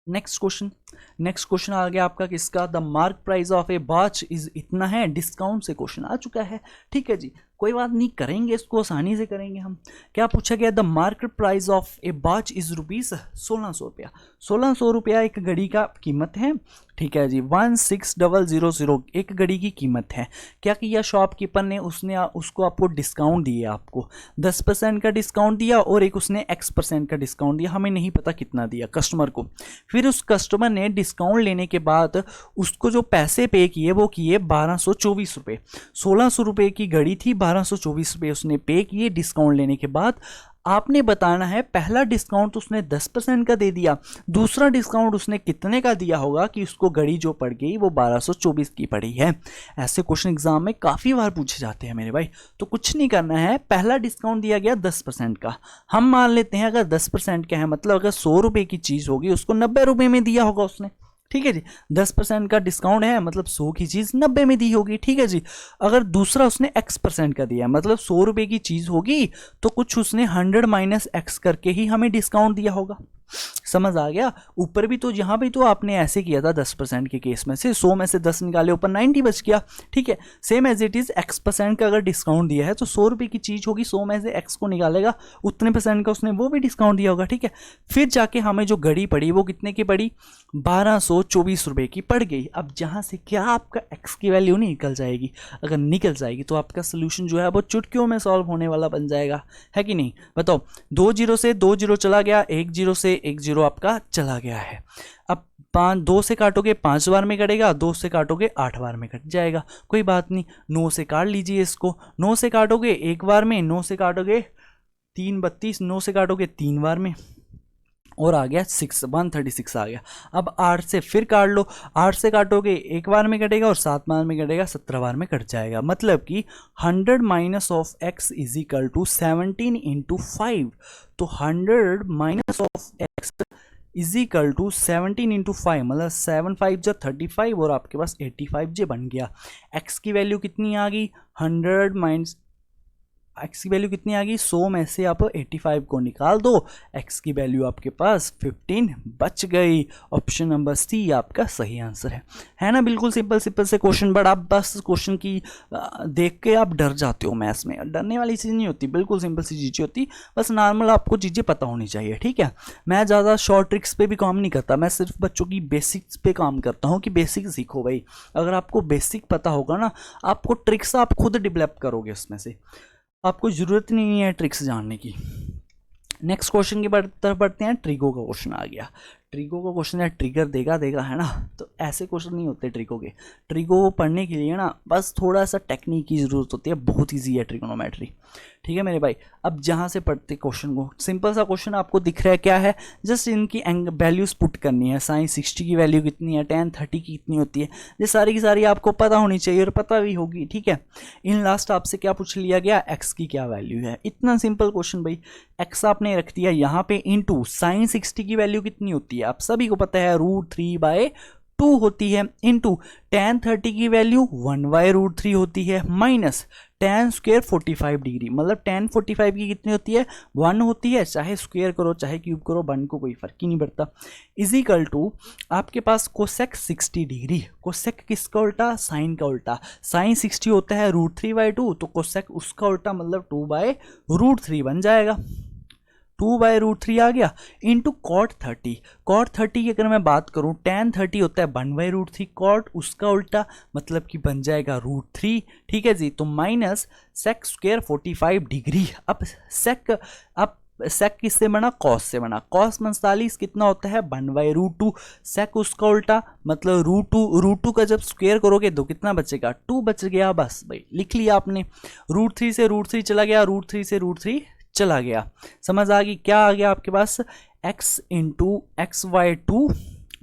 नेक्स्ट क्वेश्चन आ गया आपका किसका? The mark price of A watch is इतना है। डिस्काउंट से क्वेश्चन आ चुका है, ठीक है जी। कोई बात नहीं, करेंगे इसको, आसानी से करेंगे हम। क्या पूछा गया? The market price of A watch is rupees 1600 रुपया। 1600 रुपया एक घड़ी का कीमत है, ठीक है जी। 16,000 एक घड़ी की कीमत है। क्या किया शॉपकीपर ने? उसने उसको आपको डिस्काउंट दिया, आपको 10% का डिस्काउंट दिया, और एक उसने X% का डिस्काउंट दिया। हमें नहीं पता कितना दिया कस्टमर को। फिर उस कस्टमर ने डिस्काउंट लेने के बाद उसको जो पैसे पे किए वो किए 1224 रुपये। 1600 रुपये की घड़ी थी, 1224 रुपये उसने पे किए डिस्काउंट लेने के बाद। आपने बताना है पहला डिस्काउंट उसने 10% का दे दिया, दूसरा डिस्काउंट उसने कितने का दिया होगा कि उसको घड़ी जो पड़ गई वो 1224 की पड़ी है। ऐसे क्वेश्चन एग्जाम में काफ़ी बार पूछे जाते हैं मेरे भाई। तो कुछ नहीं करना है, पहला डिस्काउंट दिया गया 10% का। हम मान लेते हैं अगर 10% का है, मतलब अगर 100 रुपये की चीज़ होगी उसको 90 रुपये में दिया होगा उसने, ठीक है जी। 10% का डिस्काउंट है, मतलब 100 की चीज़ 90 में दी होगी, ठीक है जी। अगर दूसरा उसने X% का दिया, मतलब 100 रुपये की चीज़ होगी तो कुछ उसने 100 माइनस X करके ही हमें डिस्काउंट दिया होगा। समझ आ गया? ऊपर भी तो, यहाँ भी तो आपने ऐसे किया था 10% के केस में से 100 में से 10 निकाले, ऊपर 90 बच गया, ठीक है। Same as it is X% का अगर डिस्काउंट दिया है तो 100 रुपये की चीज़ होगी, 100 में से X को निकालेगा, उतने % का उसने वो भी डिस्काउंट दिया होगा, ठीक है। फिर जाके हमें जो घड़ी पड़ी वो कितने की पड़ी? 1224 रुपये की पड़ गई। अब जहाँ से क्या आपका X की वैल्यू नहीं निकल जाएगी? अगर निकल जाएगी तो आपका सोल्यूशन जो है वो चुटकियों में सॉल्व होने वाला बन जाएगा, है कि नहीं? बताओ, 2 0 से 2 0 चला गया, 1 0 से 1 0 आपका चला गया है। अब 2 से काटोगे 5 बार में कटेगा, 2 से काटोगे 8 बार में कट जाएगा। कोई बात नहीं, 9 से काट लीजिए इसको। 9 से काटोगे 1 बार में, 9 से काटोगे 3 32, 9 से काटोगे 3 बार में और आ गया 136 आ गया। अब 8 से फिर काट लो, 8 से काटोगे 1 बार में कटेगा और 7 बार में कटेगा, 17 बार में कट जाएगा। मतलब कि 100 minus of x is equal to 17 into 5। तो 100 minus of x is equal to 17 into 5, मतलब 7 5 जा 35 और आपके पास 85 जे बन गया। x की वैल्यू कितनी आ गई, 100 माइनस x की वैल्यू कितनी आ गई, 100 में से आप 85 को निकाल दो, x की वैल्यू आपके पास 15 बच गई। ऑप्शन नंबर सी आपका सही आंसर है ना। बिल्कुल सिंपल सिंपल से क्वेश्चन, बट आप बस क्वेश्चन की देख के आप डर जाते हो। मैथ्स में डरने वाली चीज़ नहीं होती, बिल्कुल सिंपल सी चीज़ें होती, बस नॉर्मल आपको चीज़ें पता होनी चाहिए, ठीक है। मैं ज़्यादा शॉर्ट ट्रिक्स पे भी काम नहीं करता, मैं सिर्फ बच्चों की बेसिक्स पे काम करता हूँ कि बेसिक सीखो भाई। अगर आपको बेसिक पता होगा ना, आपको ट्रिक्स आप खुद डेवलप करोगे, उसमें से आपको ज़रूरत नहीं है ट्रिक्स जानने की। नेक्स्ट क्वेश्चन की तरफ बढ़ते हैं। ट्रिगो का क्वेश्चन आ गया। ट्रिगो का क्वेश्चन है, ट्रिगर देगा है ना। तो ऐसे क्वेश्चन नहीं होते ट्रिगो के। ट्रिगो को पढ़ने के लिए ना बस थोड़ा सा टेक्निक की ज़रूरत होती है, बहुत ईजी है ट्रिगोनोमेट्री, ठीक है मेरे भाई। अब जहाँ से पढ़ते क्वेश्चन को, सिंपल सा क्वेश्चन आपको दिख रहा है, क्या है, जस्ट इनकी वैल्यूज़ पुट करनी है। साइन 60 की वैल्यू कितनी है, tan 30 की कितनी होती है, ये सारी की सारी आपको पता होनी चाहिए और पता भी होगी, ठीक है। इन लास्ट आपसे क्या पूछ लिया गया, x की क्या वैल्यू है। इतना सिंपल क्वेश्चन भाई। x आपने रख दिया यहाँ पे इंटू साइन 60 की वैल्यू कितनी होती है, आप सभी को पता है √3/2 होती है, इंटू tan 30 की वैल्यू 1/√3 होती है, माइनस tan स्क्वायर 45 डिग्री, मतलब tan 45 की कितनी होती है, 1 होती है। चाहे स्क्वायर करो चाहे क्यूब करो, 1 को कोई फर्क ही नहीं पड़ता। इज इक्वल टू आपके पास कोसेक 60 डिग्री। कोसेक किसका उल्टा, साइन का उल्टा। साइन 60 होता है √3/2, तो कोसेक उसका उल्टा मतलब 2/√3 बन जाएगा। 2/√3 आ गया इंटू कॉट 30। कॉट 30 की अगर मैं बात करूं, tan 30 होता है 1/√3, कॉट उसका उल्टा मतलब कि बन जाएगा √3, ठीक है जी। तो माइनस सेक स्क्वायर 45 डिग्री। अब सेक किससे बना, कॉस से बना। कॉस 45 कितना होता है, 1/√2। सेक उसका उल्टा मतलब √2 का जब स्क्वायर करोगे तो कितना बचेगा, 2 बच गया। बस भाई लिख लिया आपने। √3 से √3 चला गया, √3 से √3 चला गया। समझ आ गई। क्या आ गया आपके पास, x into x/2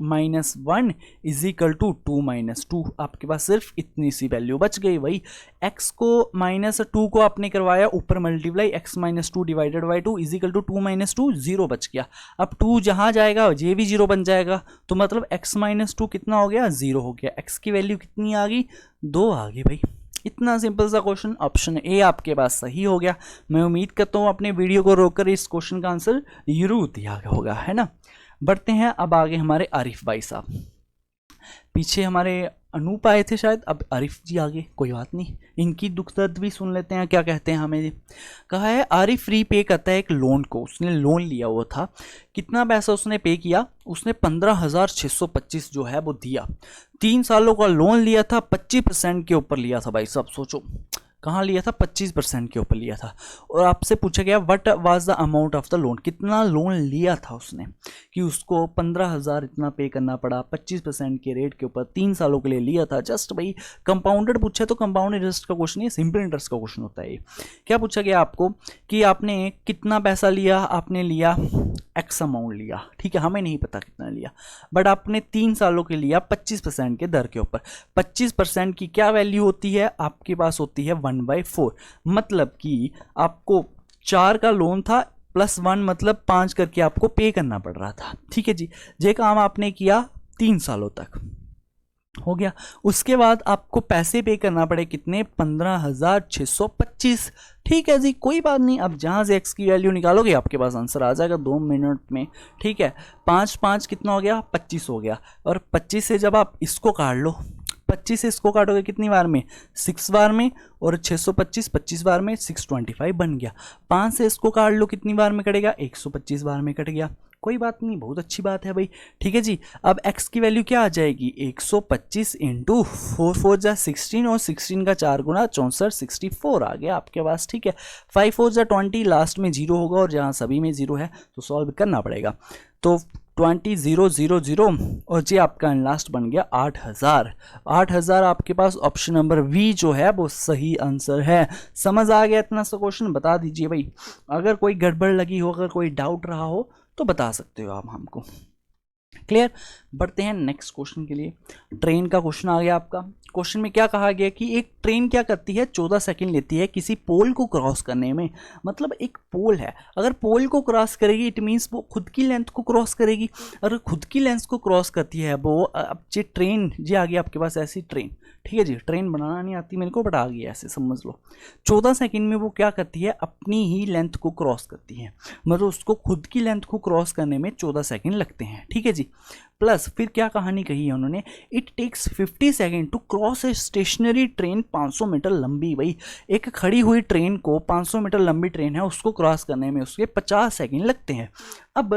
-1 is equal to 2 - 2। आपके पास सिर्फ इतनी सी वैल्यू बच गई। वही x को -2 को आपने करवाया ऊपर multiply, x -2 divided by 2 is equal to 2 - 2, 0 बच गया। अब 2 जहाँ जाएगा ये भी 0 बन जाएगा, तो मतलब x -2 कितना हो गया, 0 हो गया। x की वैल्यू कितनी आ गई, 2 आ गई भाई। इतना सिंपल सा क्वेश्चन। ऑप्शन ए आपके पास सही हो गया। मैं उम्मीद करता हूँ अपने वीडियो को रोककर इस क्वेश्चन का आंसर जरूर दिया होगा, है ना। बढ़ते हैं अब आगे हमारे आरिफ भाई साहब। पीछे हमारे अनूप आए थे शायद, अब आरिफ जी आगे, कोई बात नहीं, इनकी दुख दर्द भी सुन लेते हैं। क्या कहते हैं हमें, कहा है आरिफ रीपे करता है एक लोन को। उसने लोन लिया हुआ था, कितना पैसा उसने पे किया, उसने 15,625 जो है वो दिया। 3 सालों का लोन लिया था, 25% के ऊपर लिया था भाई साहब। सोचो कहाँ लिया था, 25% के ऊपर लिया था। और आपसे पूछा गया what was the amount of the loan, कितना लोन लिया था उसने, कि उसको 15,000 इतना पे करना पड़ा 25% के रेट के ऊपर, 3 सालों के लिए लिया था। जस्ट भाई कंपाउंडेड पूछा तो कंपाउंड इंटरेस्ट का क्वेश्चन नहीं, सिंपल इंटरेस्ट का क्वेश्चन होता है। क्या पूछा गया आपको कि आपने कितना पैसा लिया, आपने लिया एक्स अमाउंट लिया, ठीक है, हमें नहीं पता कितना लिया, बट आपने 3 सालों के लिया 25% के दर के ऊपर। 25% की क्या वैल्यू होती है, आपके पास होती है 1/4। मतलब कि आपको 4 का लोन था +1 मतलब 5 करके आपको पे करना पड़ रहा था, ठीक है जी। ये काम आपने किया 3 सालों तक, हो गया। उसके बाद आपको पैसे पे करना पड़े कितने, 15,625, ठीक है जी, कोई बात नहीं। अब जहाँ से x की वैल्यू निकालोगे आपके पास आंसर आ जाएगा 2 मिनट में, ठीक है। 5 5 कितना हो गया, 25 हो गया। और 25 से जब आप इसको काट लो, 25 से इसको काटोगे कितनी बार में, 6 बार में, और 625 25 बार में 625 बन गया। 5 से इसको काट लो कितनी बार में कटेगा, 125 बार में कट गया। कोई बात नहीं, बहुत अच्छी बात है भाई, ठीक है जी। अब x की वैल्यू क्या आ जाएगी, 125 इंटू 4 4 जा 16 और 16 का 4 गुना 64 64 आ गया आपके पास, ठीक है। 5 4 जा 20, लास्ट में 0 होगा और जहाँ सभी में 0 है तो सॉल्व करना पड़ेगा। तो 20,000 और जी आपका लास्ट बन गया 8,000। 8,000 आपके पास ऑप्शन नंबर वी जो है वो सही आंसर है। समझ आ गया इतना सा क्वेश्चन? बता दीजिए भाई, अगर कोई गड़बड़ लगी हो, अगर कोई डाउट रहा हो तो बता सकते हो आप हमको। क्लियर? बढ़ते हैं नेक्स्ट क्वेश्चन के लिए। ट्रेन का क्वेश्चन आ गया आपका। क्वेश्चन में क्या कहा गया कि एक ट्रेन क्या करती है, 14 सेकंड लेती है किसी पोल को क्रॉस करने में। मतलब एक पोल है, अगर पोल को क्रॉस करेगी इट मीन्स वो खुद की लेंथ को क्रॉस करेगी। अगर खुद की लेंथ को क्रॉस करती है वो, अब जी ट्रेन जी आ गई आपके पास ऐसी ट्रेन, ठीक है जी, ट्रेन बनाना नहीं आती मेरे को बट आ गई ऐसे समझ लो। 14 सेकंड में वो क्या करती है, अपनी ही लेंथ को क्रॉस करती है। मतलब उसको खुद की लेंथ को क्रॉस करने में 14 सेकंड लगते हैं, ठीक है जी। प्लस फिर क्या कहानी कही है उन्होंने, it takes 50 second to cross a stationary train 500 metre लंबी। भाई एक खड़ी हुई ट्रेन को, 500 मीटर लंबी ट्रेन है, उसको क्रॉस करने में उसके 50 सेकंड लगते हैं। अब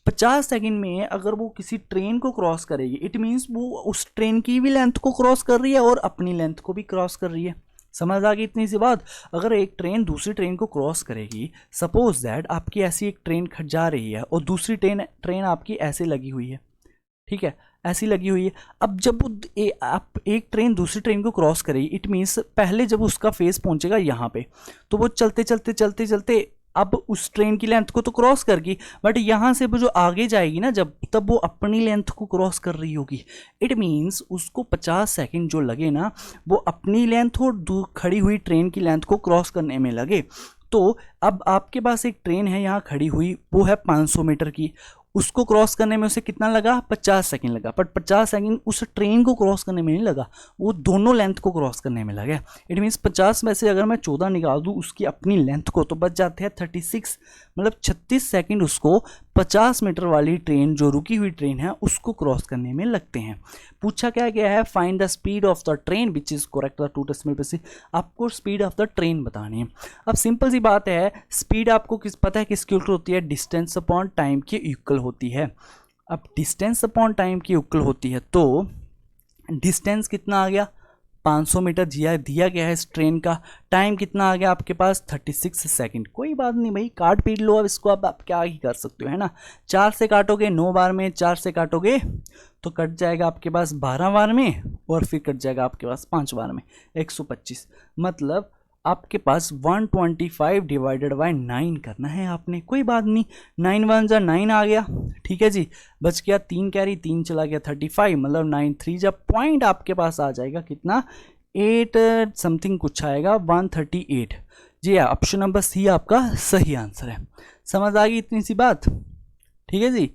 50 सेकंड में अगर वो किसी ट्रेन को क्रॉस करेगी इट मीन्स वो उस ट्रेन की भी लेंथ को क्रॉस कर रही है और अपनी लेंथ को भी क्रॉस कर रही है। समझ आ गई इतनी सी बात? अगर एक ट्रेन दूसरी ट्रेन को क्रॉस करेगी, सपोज दैट आपकी ऐसी एक ट्रेन खट जा रही है और दूसरी ट्रेन आपकी ऐसे लगी हुई है, ठीक है, ऐसी लगी हुई है। अब जब आप एक ट्रेन दूसरी ट्रेन को क्रॉस करेगी इट मीन्स पहले जब उसका फेस पहुंचेगा यहाँ पे तो वो चलते चलते चलते चलते अब उस ट्रेन की लेंथ को तो क्रॉस कर गई, बट यहाँ से वो जो आगे जाएगी ना जब, तब वो अपनी लेंथ को क्रॉस कर रही होगी। इट मीन्स उसको 50 सेकंड जो लगे ना वो अपनी लेंथ और खड़ी हुई ट्रेन की लेंथ को क्रॉस करने में लगे। तो अब आपके पास एक ट्रेन है यहाँ खड़ी हुई, वो है 500 मीटर की, उसको क्रॉस करने में उसे कितना लगा, 50 सेकंड लगा। बट 50 सेकंड उस ट्रेन को क्रॉस करने में नहीं लगा, वो दोनों लेंथ को क्रॉस करने में लगा। इट मीन्स 50 में से अगर मैं 14 निकाल दूँ उसकी अपनी लेंथ को तो बच जाते हैं 36, मतलब 36 सेकंड उसको 50 मीटर वाली ट्रेन जो रुकी हुई ट्रेन है उसको क्रॉस करने में लगते हैं। पूछा क्या गया है, find the speed of the train which is correct the 2 decimal place. आपको स्पीड ऑफ द ट्रेन बतानी है। अब सिंपल सी बात है, स्पीड आपको पता है किसकी इक्वल होती है, डिस्टेंस अपॉन टाइम की इक्वल होती है। अब डिस्टेंस अपॉन टाइम की इक्वल होती है तो डिस्टेंस कितना आ गया, 500 मीटर दिया गया है इस ट्रेन का। टाइम कितना आ गया आपके पास, 36 सेकंड। कोई बात नहीं भाई, काट पीट लो अब इसको, अब आप क्या ही कर सकते हो, है ना। 4 से काटोगे 9 बार में, 4 से काटोगे तो कट जाएगा आपके पास 12 बार में, और फिर कट जाएगा आपके पास 5 बार में, 125। मतलब आपके पास 125 डिवाइडेड बाय 9 करना है आपने। कोई बात नहीं, 9 1 जा 9 आ गया, ठीक है जी। बच गया 3 कैरी, 3 चला गया 35, मतलब 9 3 जब पॉइंट आपके पास आ जाएगा कितना, 8 समथिंग कुछ आएगा, 138। जी ऑप्शन नंबर सी आपका सही आंसर है। समझ आ गई इतनी सी बात, ठीक है जी।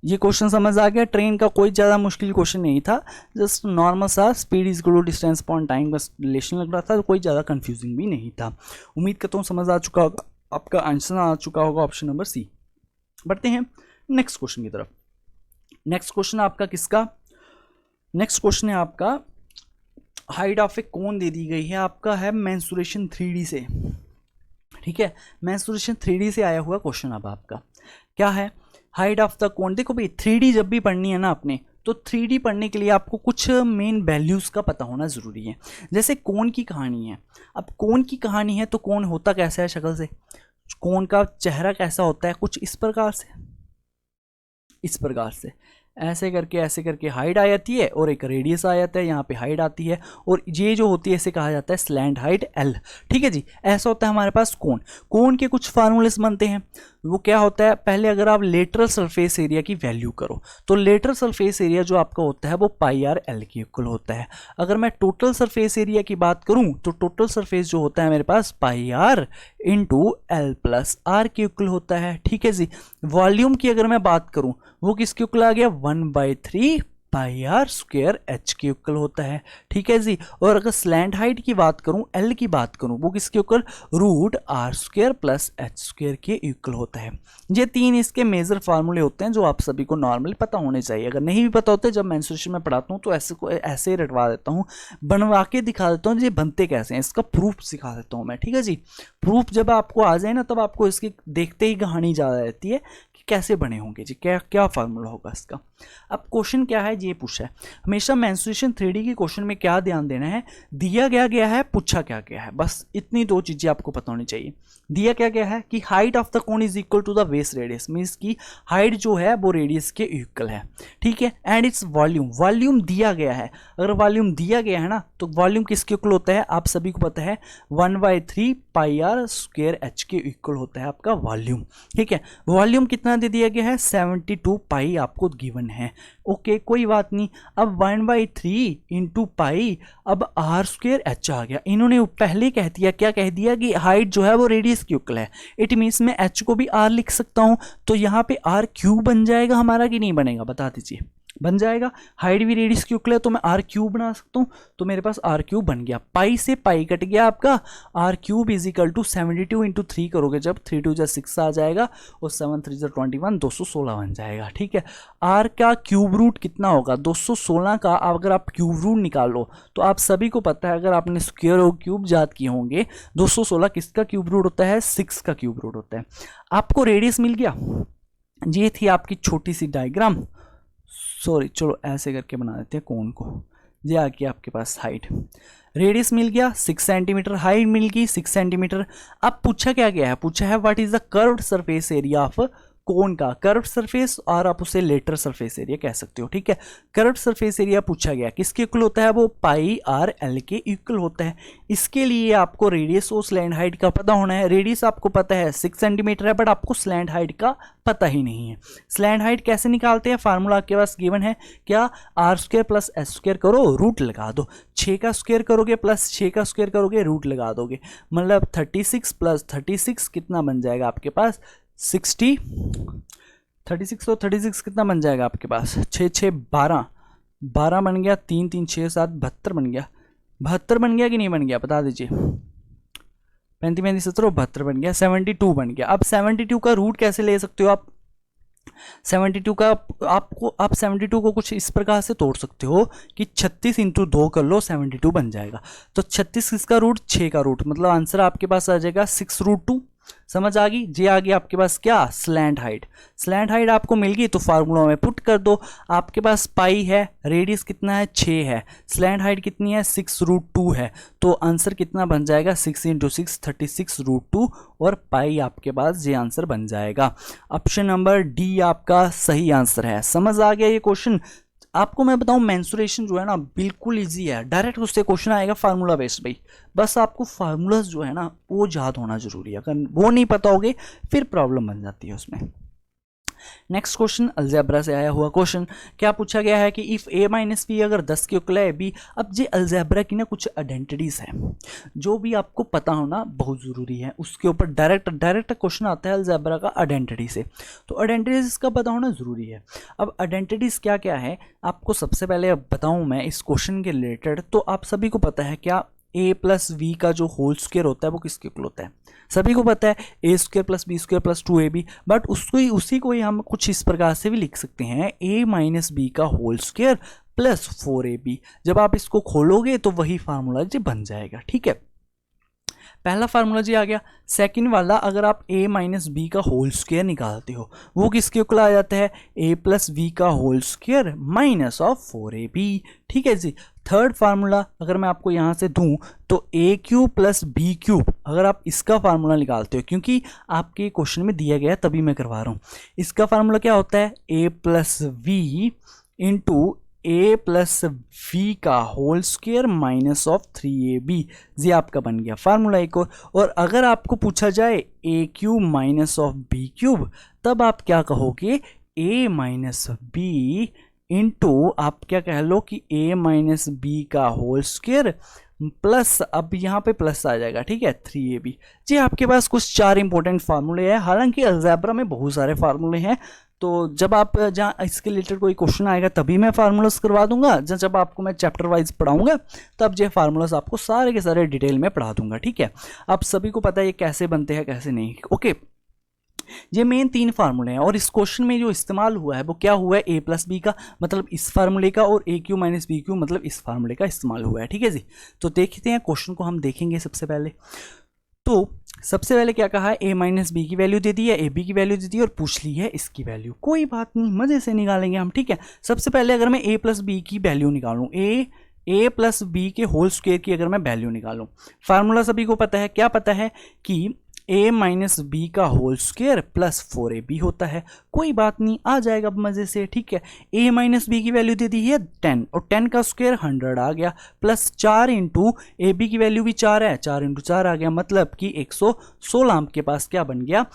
ये क्वेश्चन समझ आ गया। ट्रेन का कोई ज़्यादा मुश्किल क्वेश्चन नहीं था, जस्ट नॉर्मल सा speed is equal to distance upon time बस रिलेशन लग रहा था, कोई ज़्यादा कंफ्यूजिंग भी नहीं था। उम्मीद करता हूँ समझ आ चुका होगा, आपका आंसर आ चुका होगा ऑप्शन नंबर सी। बढ़ते हैं नेक्स्ट क्वेश्चन की तरफ। नेक्स्ट क्वेश्चन आपका किसका, नेक्स्ट क्वेश्चन है आपका हाइट ऑफ ए कोन दे दी गई है, आपका है मेंसुरेशन 3D से, ठीक है। मेंसुरेशन 3D से आया हुआ क्वेश्चन। अब आपका क्या है, हाइट ऑफ द कोन। देखो भाई 3D जब भी पढ़नी है ना आपने, तो 3D पढ़ने के लिए आपको कुछ मेन वैल्यूज़ का पता होना ज़रूरी है। जैसे कोन की कहानी है, अब कोन की कहानी है तो कोन होता कैसा है शक्ल से, कोन का चेहरा कैसा होता है, कुछ इस प्रकार से, इस प्रकार से ऐसे करके हाइट आ जाती है और एक रेडियस आ जाता है, यहाँ पे हाइट आती है, और ये जो होती है इसे कहा जाता है स्लैंट हाइट L, ठीक है जी। ऐसा होता है हमारे पास कोन। कोन के कुछ फार्मूलेस बनते हैं, वो क्या होता है, पहले अगर आप लेटरल सरफेस एरिया की वैल्यू करो तो लेटरल सरफेस एरिया जो आपका होता है वो πr/L के इक्वल होता है। अगर मैं टोटल सरफेस एरिया की बात करूं तो टोटल सरफेस जो होता है मेरे पास πr × L+r के इक्वल होता है, ठीक है जी। वॉल्यूम की अगर मैं बात करूं वो किसके इक्वल आ गया, 1/3 πr² h के इक्वल होता है, ठीक है जी। और अगर स्लैंट हाइट की बात करूं, L की बात करूं, वो किसके इक्वल, √r² + h² के इक्वल होता है। ये 3 इसके मेजर फार्मूले होते हैं जो आप सभी को नॉर्मली पता होने चाहिए। अगर नहीं भी पता होते, जब मेंसुरेशन में पढ़ाता हूँ तो ऐसे ही रटवा देता हूँ, बनवा के दिखा देता हूँ ये बनते कैसे हैं, इसका प्रूफ सिखा देता हूँ मैं, ठीक है जी। प्रूफ जब आपको आ जाए ना तब आपको इसकी देखते ही कहानी ज़्यादा रहती है कि कैसे बने होंगे जी, क्या क्या फार्मूला होगा इसका। अब क्वेश्चन क्या है ये पूछा है, हमेशा मेंसुरेशन 3D के क्वेश्चन में क्या ध्यान देना है, दिया गया है, पूछा क्या गया है, बस इतनी 2 चीज़ें आपको पता होनी चाहिए। दिया क्या क्या है कि height of the cone is equal to the base radius, means की हाइट जो है वो रेडियस के इक्वल है, ठीक है। एंड इट्स वॉल्यूम, वॉल्यूम दिया गया है, अगर वॉल्यूम दिया गया है ना तो वॉल्यूम किसके इक्वल होता है, आप सभी को पता है 1/3 पाई आर स्क्वायर एच के इक्वल होता है आपका वॉल्यूम, ठीक है। वॉल्यूम कितना दे दिया गया है, 72 पाई आपको गिवन है, ओके कोई बात नहीं। अब 1/3 इंटू पाई, अब आर स्क्वायर एच आ गया, इन्होंने पहले कह दिया, क्या कह दिया कि हाइट जो है वो रेडियस के इक्वल है, इट मीन्स मैं एच को भी आर लिख सकता हूं, तो यहाँ पे आर क्यूब बन जाएगा हमारा कि नहीं बनेगा, बता दीजिए, बन जाएगा। हाइट भी रेडियस क्यूब है तो मैं आर क्यूब बना सकता हूँ, तो मेरे पास आर क्यूब बन गया, पाई से पाई कट गया आपका, R cube is equal to 72 into 3 करोगे जब 3 2 6 आ जाएगा और 7 3 21 216 बन जाएगा, ठीक है। आर का क्यूब रूट कितना होगा, 216 का अगर आप क्यूब रूट निकालो तो आप सभी को पता है, अगर आपने स्क्वायर और क्यूब याद किए होंगे, 216 किसका क्यूब रूट होता है, 6 का क्यूब रूट होता है। आपको रेडियस मिल गया, ये थी आपकी छोटी सी डायग्राम, सॉरी चलो ऐसे करके बना देते हैं कोन को, ये आ गया आपके पास हाइट, रेडियस मिल गया 6 सेंटीमीटर, हाइट मिल गई 6 सेंटीमीटर। अब पूछा क्या गया है, पूछा है what is the curved surface area of cone का, कर्व्ड सरफेस और आप उसे लेटर सरफेस एरिया कह सकते हो, ठीक है। कर्व्ड सरफेस एरिया पूछा गया किसके इक्वल होता है, वो पाई आर एल के इक्वल होता है। इसके लिए आपको रेडियस और स्लैंट हाइट का पता होना है, रेडियस आपको पता है 6 सेंटीमीटर है, बट आपको स्लैंट हाइट का पता ही नहीं है। स्लैंट हाइट कैसे निकालते हैं, फार्मूला आपके पास गिवन है, क्या R square plus S square करो, रूट लगा दो, 6 का स्क्वायर करोगे प्लस 6 का स्क्वायर करोगे, रूट लगा दोगे, मतलब 36 प्लस 36 कितना बन जाएगा आपके पास 60, 36 तो 36 कितना बन जाएगा आपके पास 6 6 12 12 बन गया, 3 3 6 7 72 बन गया, 72 बन गया कि नहीं बन गया बता दीजिए, 35 35 17 72 बन गया, 72 बन गया। अब 72 का रूट कैसे ले सकते हो आप, 72 का आपको, आप 72 को कुछ इस प्रकार से तोड़ सकते हो कि 36 इंटू 2 कर लो, 72 बन जाएगा। तो 36 किसका रूट, 6 का रूट, मतलब आंसर आपके पास आ जाएगा 6√2, समझ आ गई। जे आ गया आपके पास क्या, स्लैंट हाइट, स्लैंट हाइट आपको मिल गई तो फार्मूला में पुट कर दो, आपके पास पाई है, रेडियस कितना है 6 है, स्लैंट हाइट कितनी है 6√2 है, तो आंसर कितना बन जाएगा 6 इंटू 6 36√2 और पाई आपके पास ये आंसर बन जाएगा। ऑप्शन नंबर डी आपका सही आंसर है। समझ आ गया ये क्वेश्चन। आपको मैं बताऊं मेंसुरेशन जो है ना बिल्कुल इजी है, डायरेक्ट उससे क्वेश्चन आएगा फार्मूला बेस्ड भाई, बस आपको फार्मूलाज जो है ना वो याद होना जरूरी है, अगर वो नहीं पता होगे फिर प्रॉब्लम बन जाती है उसमें। नेक्स्ट क्वेश्चन अलजेब्रा से आया हुआ क्वेश्चन, क्या पूछा गया है कि इफ a माइनस बी अगर 10 के इक्वल है b। अब ये अलजेब्रा की ना कुछ आइडेंटिटीज है जो भी आपको पता होना बहुत ज़रूरी है, उसके ऊपर डायरेक्ट क्वेश्चन आता है अलजेब्रा का आइडेंटिटी से, तो आइडेंटिटीज का पता होना ज़रूरी है। अब आइडेंटिटीज क्या क्या है आपको सबसे पहले बताऊँ मैं इस क्वेश्चन के रिलेटेड, तो आप सभी को पता है क्या a प्लस वी का जो होल स्क्वायर होता है वो किसके इक्वल होता है, सभी को पता है a square plus B square plus 2ab, but उसी को ही हम कुछ इस प्रकार से भी लिख सकते हैं a माइनस बी का होल स्क्वायर प्लस 4ab। जब आप इसको खोलोगे तो वही फार्मूला जी बन जाएगा, ठीक है। पहला फार्मूला जी आ गया। सेकंड वाला अगर आप a माइनस बी का होल स्क्वायर निकालते हो वो किसके इक्वल आ जाता है, a प्लस बी का whole square minus of 4ab, ठीक है जी। थर्ड फार्मूला अगर मैं आपको यहाँ से दूं तो a cube plus B cube, अगर आप इसका फार्मूला निकालते हो, क्योंकि आपके क्वेश्चन में दिया गया तभी मैं करवा रहा हूँ, इसका फार्मूला क्या होता है a plus b into a plus b का whole square minus of 3ab, ये आपका बन गया फार्मूला एक और अगर आपको पूछा जाए a cube minus of B cube तब आप क्या कहोगे a माइनस बी इंटू आप क्या कह लो कि a माइनस बी का होल स्क्वायर प्लस, अब यहाँ पे प्लस आ जाएगा, ठीक है 3ab। जी आपके पास कुछ 4 इंपॉर्टेंट फार्मूले हैं, हालांकि अलजेब्रा में बहुत सारे फार्मूले हैं, तो जब आप जहाँ इसके रिलेटेड कोई क्वेश्चन आएगा तभी मैं फार्मूलास करवा दूंगा, जब आपको मैं चैप्टर वाइज पढ़ाऊंगा तब ये फार्मूलास आपको सारे के सारे डिटेल में पढ़ा दूंगा, ठीक है। आप सभी को पता है ये कैसे बनते हैं कैसे नहीं, ओके। ये मेन 3 फार्मूले हैं और इस क्वेश्चन में जो इस्तेमाल हुआ है वो क्या हुआ है, a प्लस बी का मतलब इस फार्मूले का और a cube minus B cube मतलब इस फार्मूले का इस्तेमाल हुआ है, ठीक है जी। तो देखते हैं क्वेश्चन को हम देखेंगे सबसे पहले। तो सबसे पहले क्या कहा है, a माइनस बी की वैल्यू दे दी है, ए बी की वैल्यू दे दी है और पूछ ली है इसकी वैल्यू, कोई बात नहीं मजे से निकालेंगे हम, ठीक है। सबसे पहले अगर मैं a प्लस बी की वैल्यू निकालूं, a प्लस बी के होल स्क्वायर की अगर मैं वैल्यू निकालूं, फार्मूला सभी को पता है, क्या पता है कि a माइनस बी का होल स्क्वायर प्लस 4ab होता है। कोई बात नहीं, आ जाएगा अब मजे से, ठीक है। a माइनस बी की वैल्यू दे दी है 10 और 10 का स्क्वायर 100 आ गया, प्लस 4 इंटू ए बी की वैल्यू भी 4 है, 4 इंटू 4 आ गया, मतलब कि 116 आपके पास क्या बन गया,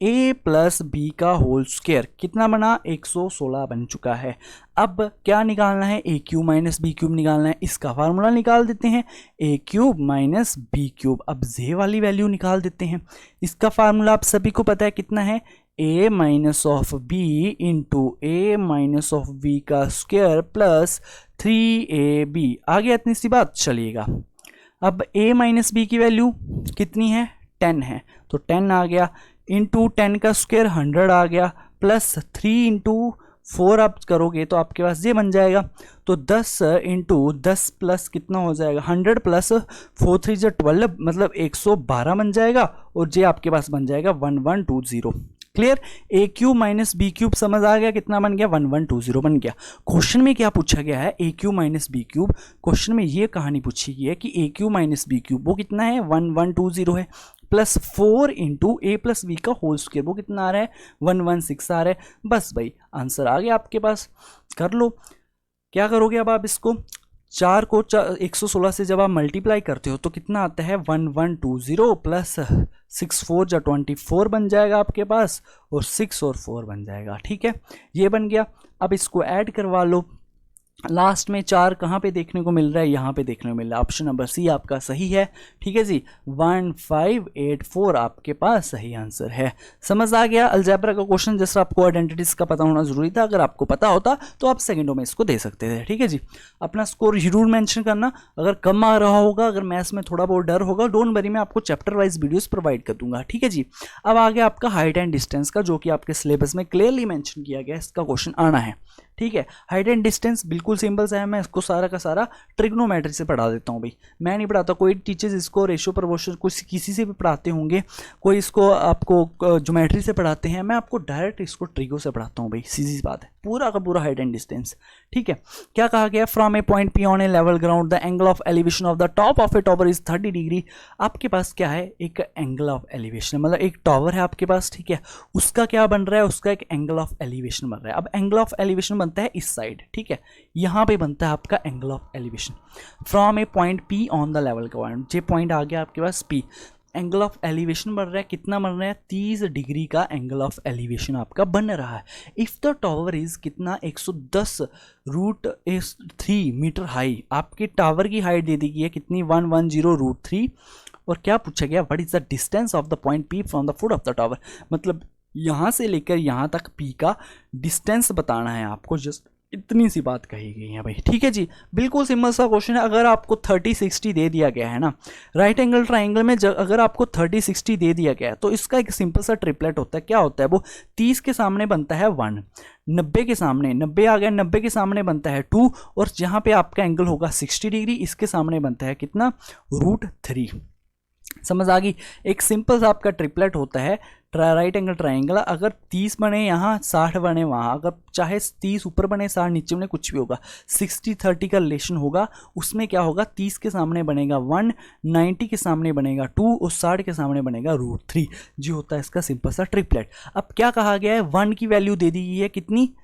a प्लस बी का होल स्क्वायर कितना बना, 116 बन चुका है। अब क्या निकालना है, a cube minus b cube निकालना है। इसका फार्मूला निकाल देते हैं, ए क्यूब माइनस बी क्यूब। अब जे वाली वैल्यू निकाल देते हैं। इसका फार्मूला आप सभी को पता है कितना है, a minus of B into A minus of B का स्क्वायर प्लस 3ab। आ गया इतनी सी बात, चलिएगा। अब a माइनस बी की वैल्यू कितनी है, 10 है, तो 10 आ गया, इंटू 10 का स्क्वायर 100 आ गया, प्लस 3 इंटू 4 आप करोगे तो आपके पास ये बन जाएगा। तो 10 इंटू 10 प्लस कितना हो जाएगा, 100 प्लस 4 3 जो 12, मतलब 112 बन जाएगा, और ये आपके पास बन जाएगा 1120। क्लियर, ए क्यूब माइनस बी क्यूब समझ आ गया, कितना बन गया, 1120 बन गया। क्वेश्चन में क्या पूछा गया है, a cube minus b cube. Question में ये कहानी पूछी गई है कि a cube minus b cube वो कितना है, 1120 है, plus 4 into a plus B का होल स्क्वायर वो कितना आ रहा है, 116 आ रहा है। बस भाई आंसर आ गया आपके पास, कर लो। क्या करोगे अब आप इसको, 4 को 116 से जब आप मल्टीप्लाई करते हो तो कितना आता है, 1120 प्लस 6 4 जा 24 बन जाएगा आपके पास, और 6 और 4 बन जाएगा, ठीक है, ये बन गया। अब इसको ऐड करवा लो, लास्ट में 4 कहाँ पे देखने को मिल रहा है, यहाँ पे देखने को मिल रहा है, ऑप्शन नंबर सी आपका सही है, ठीक है जी, 1584 आपके पास सही आंसर है। समझ आ गया अलजेब्रा का क्वेश्चन, जैसा आपको आइडेंटिटीज का पता होना जरूरी था, अगर आपको पता होता तो आप सेकंडों में इसको दे सकते थे, ठीक है जी। अपना स्कोर जरूर मेंशन करना, अगर कम आ रहा होगा, अगर मैथ्स में थोड़ा बहुत डर होगा, डोंट वरी, मैं आपको चैप्टर वाइज वीडियोस प्रोवाइड कर दूंगा, ठीक है जी। अब आ गया आपका हाइट एंड डिस्टेंस का, जो कि आपके सिलेबस में क्लियरली मेंशन किया गया, इसका क्वेश्चन आना है, ठीक है। हाइट एंड डिस्टेंस बिल्कुल सिंपल सा है, मैं इसको सारा का सारा ट्रिग्नोमेट्री से पढ़ा देता हूँ भाई, मैं नहीं पढ़ाता, कोई टीचर्स इसको रेशियो प्रोपोर्शन कुछ किसी से भी पढ़ाते होंगे, कोई इसको आपको ज्योमेट्री से पढ़ाते हैं, मैं आपको डायरेक्ट इसको ट्रिगो से पढ़ाता हूँ भाई, सीधी बात है, पूरा का पूरा हाइट एंड डिस्टेंस, ठीक है। क्या कहा गया, from A point P on A level ground the angle of elevation of the top of A tower is 30 degree. आपके पास क्या है, एक एंगल ऑफ एलिवेशन, मतलब एक टॉवर है आपके पास, ठीक है, उसका क्या बन रहा है, उसका एक एंगल ऑफ एलिवेशन बन रहा है। अब एंगल ऑफ एलिवेशन बनता है इस साइड, ठीक है, यहां पे बनता है आपका angle of elevation from A point P on the level ground. ये पॉइंट आ गया आपके पास पी, एंगल ऑफ एलिवेशन बन रहा है, कितना बन रहा है, 30 डिग्री का एंगल ऑफ एलिवेशन आपका बन रहा है। इफ द टॉवर इज कितना, 110√3 मीटर हाई, आपके टावर की हाइट दे दी गई है कितनी, 110√3, और क्या पूछा गया, what is the distance of the point P from the foot of the tower, मतलब यहां से लेकर यहां तक पी का डिस्टेंस बताना है आपको, जस्ट इतनी सी बात कही गई है भाई, ठीक है जी। बिल्कुल सिंपल सा क्वेश्चन है। अगर आपको 30-60 दे दिया गया है ना, राइट एंगल ट्राइंगल में अगर आपको 30-60 दे दिया गया है तो इसका एक सिंपल सा ट्रिपलेट होता है। क्या होता है वो, 30 के सामने बनता है 1, 90 के सामने, 90 आ गया, 90 के सामने बनता है 2, और जहां पे आपका एंगल होगा 60 डिग्री, इसके सामने बनता है कितना, √3। समझ आ गई, एक सिंपल सा आपका ट्रिपलेट होता है राइट एंगल ट्राइंगल। अगर 30 बने यहाँ, 60 बने वहाँ, अगर चाहे 30 ऊपर बने 60 नीचे बने, कुछ भी होगा, 60-30 का रिलेशन होगा, उसमें क्या होगा, 30 के सामने बनेगा 1, 90 के सामने बनेगा 2, और 60 के सामने बनेगा √3, जो होता है इसका सिंपल सा ट्रिपलेट। अब क्या कहा गया है, 1 की वैल्यू दे दी गई है कितनी,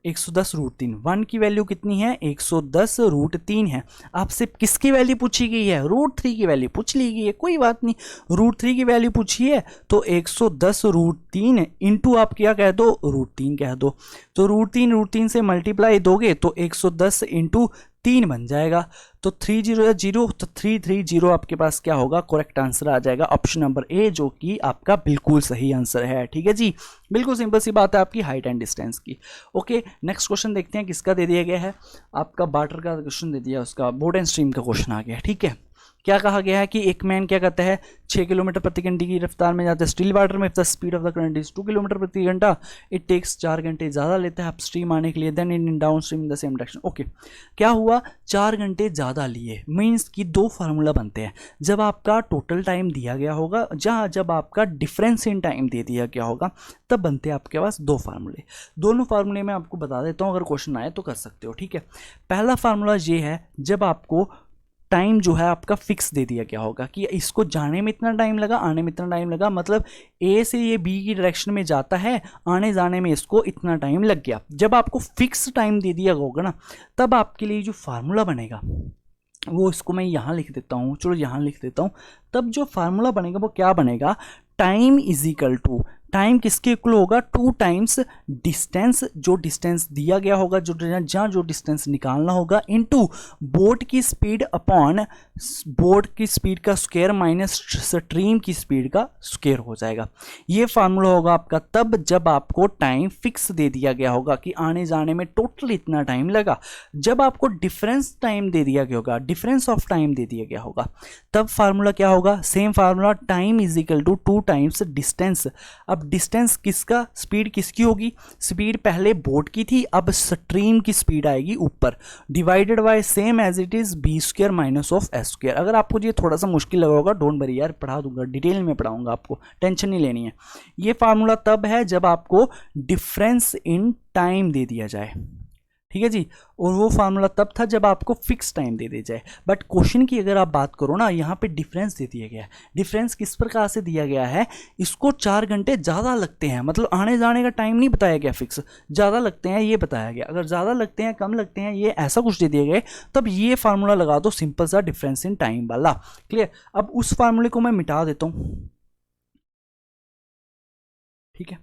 110√3, 1 की वैल्यू कितनी है, 110√3 है। आपसे किसकी वैल्यू पूछी गई है, √3 की वैल्यू पूछ ली गई है, कोई बात नहीं, √3 की वैल्यू पूछी है तो 110√3 इंटू आप क्या कह दो, √3 कह दो, तो √3 से मल्टीप्लाई दोगे तो 110 इंटू 3 बन जाएगा, तो 300 तो 330 आपके पास क्या होगा, करेक्ट आंसर आ जाएगा ऑप्शन नंबर ए, जो कि आपका बिल्कुल सही आंसर है, ठीक है जी। बिल्कुल सिंपल सी बात है आपकी हाइट एंड डिस्टेंस की। ओके, नेक्स्ट क्वेश्चन देखते हैं किसका दे दिया गया है, आपका बाटर का क्वेश्चन दे दिया, उसका बोट एंड स्ट्रीम का क्वेश्चन आ गया, ठीक है। क्या कहा गया है कि एक मैन क्या करता है, 6 किलोमीटर प्रति घंटे की रफ्तार में जाता है स्टिल वाटर में, if the speed of the current is 2 kilometre प्रति घंटा, इट टेक्स 4 घंटे ज़्यादा लेता है अप स्ट्रीम आने के लिए, then in down stream in the same direction. Okay, क्या हुआ, 4 घंटे ज़्यादा लिए, मीन्स कि 2 फार्मूला बनते हैं। जब आपका टोटल टाइम दिया गया होगा, जब आपका डिफरेंस इन टाइम दे दिया गया होगा, तब बनते हैं आपके पास 2 फार्मूले। दोनों फार्मूले मैं आपको बता देता हूँ, अगर क्वेश्चन आए तो कर सकते हो, ठीक है। पहला फार्मूला ये है, जब आपको टाइम जो है आपका फिक्स दे दिया गया होगा कि इसको जाने में इतना टाइम लगा, आने में इतना टाइम लगा, मतलब ए से ये बी की डायरेक्शन में जाता है, आने जाने में इसको इतना टाइम लग गया। जब आपको फिक्स टाइम दे दिया होगा ना, तब आपके लिए जो फार्मूला बनेगा वो, इसको मैं यहाँ लिख देता हूँ, चलो यहाँ लिख देता हूँ। तब जो फार्मूला बनेगा वो क्या बनेगा, time is equal to, time किसके इक्वल होगा, 2 टाइम्स डिस्टेंस, जो डिस्टेंस दिया गया होगा, जो जहाँ जो डिस्टेंस निकालना होगा, इनटू बोट की स्पीड अपॉन बोट की स्पीड का स्क्वायर माइनस स्ट्रीम की स्पीड का स्क्वायर हो जाएगा। ये फार्मूला होगा आपका तब जब आपको टाइम फिक्स दे दिया गया होगा कि आने जाने में टोटल इतना टाइम लगा। जब आपको डिफरेंस टाइम दे दिया गया होगा, डिफरेंस ऑफ टाइम दे दिया गया होगा, तब फार्मूला क्या होगा, same formula, time is equal to 2 times distance. अब डिस्टेंस किसका, स्पीड किसकी होगी, स्पीड पहले बोट की थी, अब स्ट्रीम की स्पीड आएगी ऊपर, divided by same as it is B square minus of S square. अगर आपको ये थोड़ा सा मुश्किल लगा होगा, डोंट वरी यार, पढ़ा दूंगा, डिटेल में पढ़ाऊंगा, आपको टेंशन नहीं लेनी है। ये फार्मूला तब है जब आपको डिफरेंस इन टाइम दे दिया जाए, ठीक है जी, और वो फार्मूला तब था जब आपको फिक्स टाइम दे दी जाए। बट क्वेश्चन की अगर आप बात करो ना, यहाँ पे डिफरेंस दे दिया गया है। डिफरेंस किस प्रकार से दिया गया है, इसको 4 घंटे ज़्यादा लगते हैं, मतलब आने जाने का टाइम नहीं बताया गया फिक्स, ज़्यादा लगते हैं ये बताया गया। अगर ज़्यादा लगते हैं, कम लगते हैं, ये ऐसा कुछ दे दिया गया, तब ये फार्मूला लगा दो सिंपल सा, डिफरेंस इन टाइम वाला। क्लियर। अब उस फार्मूले को मैं मिटा देता हूँ, ठीक है,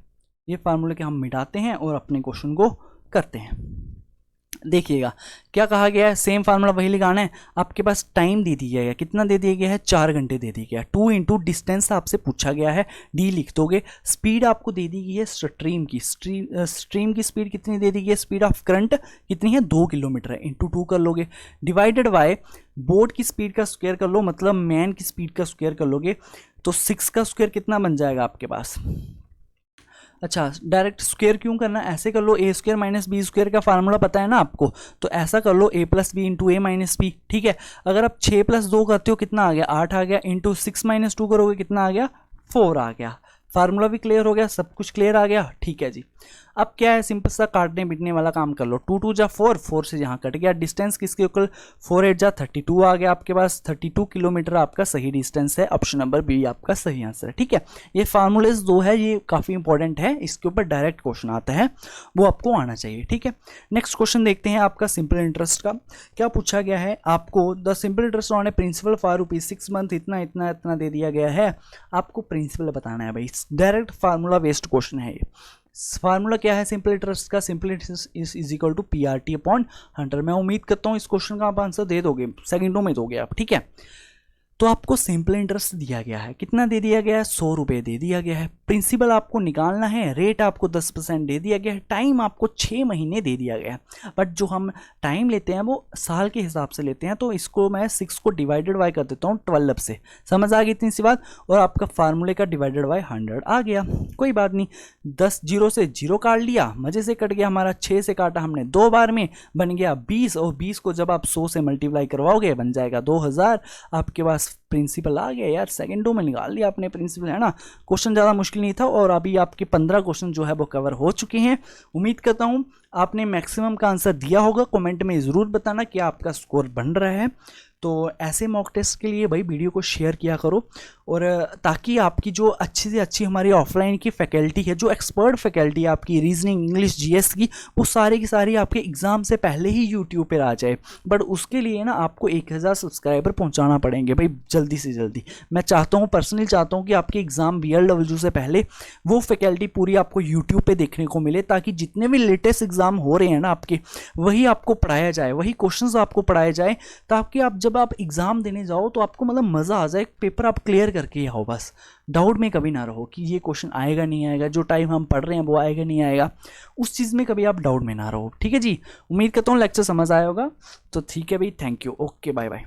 ये फार्मूले के हम मिटाते हैं और अपने क्वेश्चन को करते हैं। देखिएगा क्या कहा गया है, सेम फार्मूला वही लगाना है। आपके पास टाइम दे दिया गया, कितना दे दिया गया है, 4 घंटे दे दिया गया। 2 इंटू डिस्टेंस आपसे पूछा गया है, डी लिख दोगे। स्पीड आपको दे दी गई है स्ट्रीम की, स्ट्रीम की स्पीड कितनी दे दी गई है, स्पीड ऑफ करंट कितनी है, 2 किलोमीटर है, इंटू 2 कर लोगे, डिवाइडेड बाय बोट की स्पीड का स्क्वायर कर लो, मतलब मैन की स्पीड का स्क्वायर कर लोगे, तो 6 का स्क्वायर कितना बन जाएगा आपके पास। अच्छा, डायरेक्ट स्क्वायर क्यों करना, ऐसे कर लो, ए स्क्वायर माइनस बी स्क्वायर का फार्मूला पता है ना आपको, तो ऐसा कर लो, ए plus B into A minus B, ठीक है। अगर आप 6 प्लस 2 करते हो कितना आ गया, 8 आ गया, इंटू 6 माइनस 2 करोगे कितना आ गया, 4 आ गया। फार्मूला भी क्लियर हो गया, सब कुछ क्लियर आ गया, ठीक है जी। अब क्या है, सिंपल सा काटने बिटने वाला काम कर लो, 2 2 जा 4, 4 से यहाँ कट गया, डिस्टेंस किसके इक्वल, 4 8 जा 32 आ गया आपके पास, 32 किलोमीटर आपका सही डिस्टेंस है, ऑप्शन नंबर बी आपका सही आंसर है, ठीक है। ये फार्मूलेज 2 है, ये काफ़ी इंपॉर्टेंट है, इसके ऊपर डायरेक्ट क्वेश्चन आता है, वो आपको आना चाहिए, ठीक है। नेक्स्ट क्वेश्चन देखते हैं आपका सिंपल इंटरेस्ट का। क्या पूछा गया है आपको, the simple interest on a principal for ₹6 month, इतना इतना इतना दे दिया गया है, आपको प्रिंसिपल बताना है भाई, डायरेक्ट फार्मूला बेस्ड क्वेश्चन है ये। फार्मूला क्या है सिंपल इंटरेस्ट का, simple interest is equal to PRT upon 100। मैं उम्मीद करता हूँ इस क्वेश्चन का आप आंसर दे दोगे, सेकंडों में दोगे आप, ठीक है। तो आपको सिंपल इंटरेस्ट दिया गया है, कितना दे दिया गया है, 100 रुपये दे दिया गया है। प्रिंसिपल आपको निकालना है, रेट आपको 10% दे दिया गया है, टाइम आपको 6 महीने दे दिया गया है। बट जो हम टाइम लेते हैं वो साल के हिसाब से लेते हैं, तो इसको मैं 6 को डिवाइडेड बाय कर देता हूँ 12 से, समझ आ गई इतनी सी बात। और आपका फार्मूले का डिवाइडेड बाय 100 आ गया, कोई बात नहीं, 10 0 से 0 काट लिया, मज़े से कट गया हमारा। 6 से काटा हमने 2 बार में, बन गया 20, और 20 को जब आप 100 से मल्टीप्लाई करवाओगे बन जाएगा 2000, आपके पास प्रिंसिपल आ गया यार, सेकंडों में निकाल लिया आपने प्रिंसिपल, है ना। क्वेश्चन ज़्यादा मुश्किल नहीं था, और अभी आपके 15 क्वेश्चन जो है वो कवर हो चुके हैं। उम्मीद करता हूँ आपने मैक्सिमम का आंसर दिया होगा, कमेंट में ज़रूर बताना कि आपका स्कोर बन रहा है। तो ऐसे मॉक टेस्ट के लिए भाई वीडियो को शेयर किया करो, और ताकि आपकी जो अच्छी से अच्छी हमारी ऑफलाइन की फैकल्टी है, जो एक्सपर्ट फैकल्टी है आपकी रीजनिंग, इंग्लिश, GS की, वो सारी की सारी आपके एग्ज़ाम से पहले ही यूट्यूब पर आ जाए। बट उसके लिए ना आपको 1000 सब्सक्राइबर पहुंचाना पड़ेंगे भाई, जल्दी से जल्दी। मैं चाहता हूँ, पर्सनली चाहता हूँ कि आपके एग्ज़ाम BLW से पहले वो फैकल्टी पूरी आपको यूट्यूब पर देखने को मिले, ताकि जितने भी लेटेस्ट एग्ज़ाम हो रहे हैं ना आपके, वही आपको पढ़ाया जाए, वही क्वेश्चंस आपको पढ़ाए जाए, ताकि आप जब आप एग्ज़ाम देने जाओ तो आपको मतलब मज़ा आ जाए, पेपर आप क्लियर करके आओ, बस डाउट में कभी ना रहो कि ये क्वेश्चन आएगा नहीं आएगा, जो टाइम हम पढ़ रहे हैं वो आएगा नहीं आएगा, उस चीज़ में कभी आप डाउट में ना रहो, ठीक है जी। उम्मीद करता हूँ लेक्चर समझ आया होगा, तो ठीक है भाई, thank you, okay, bye bye.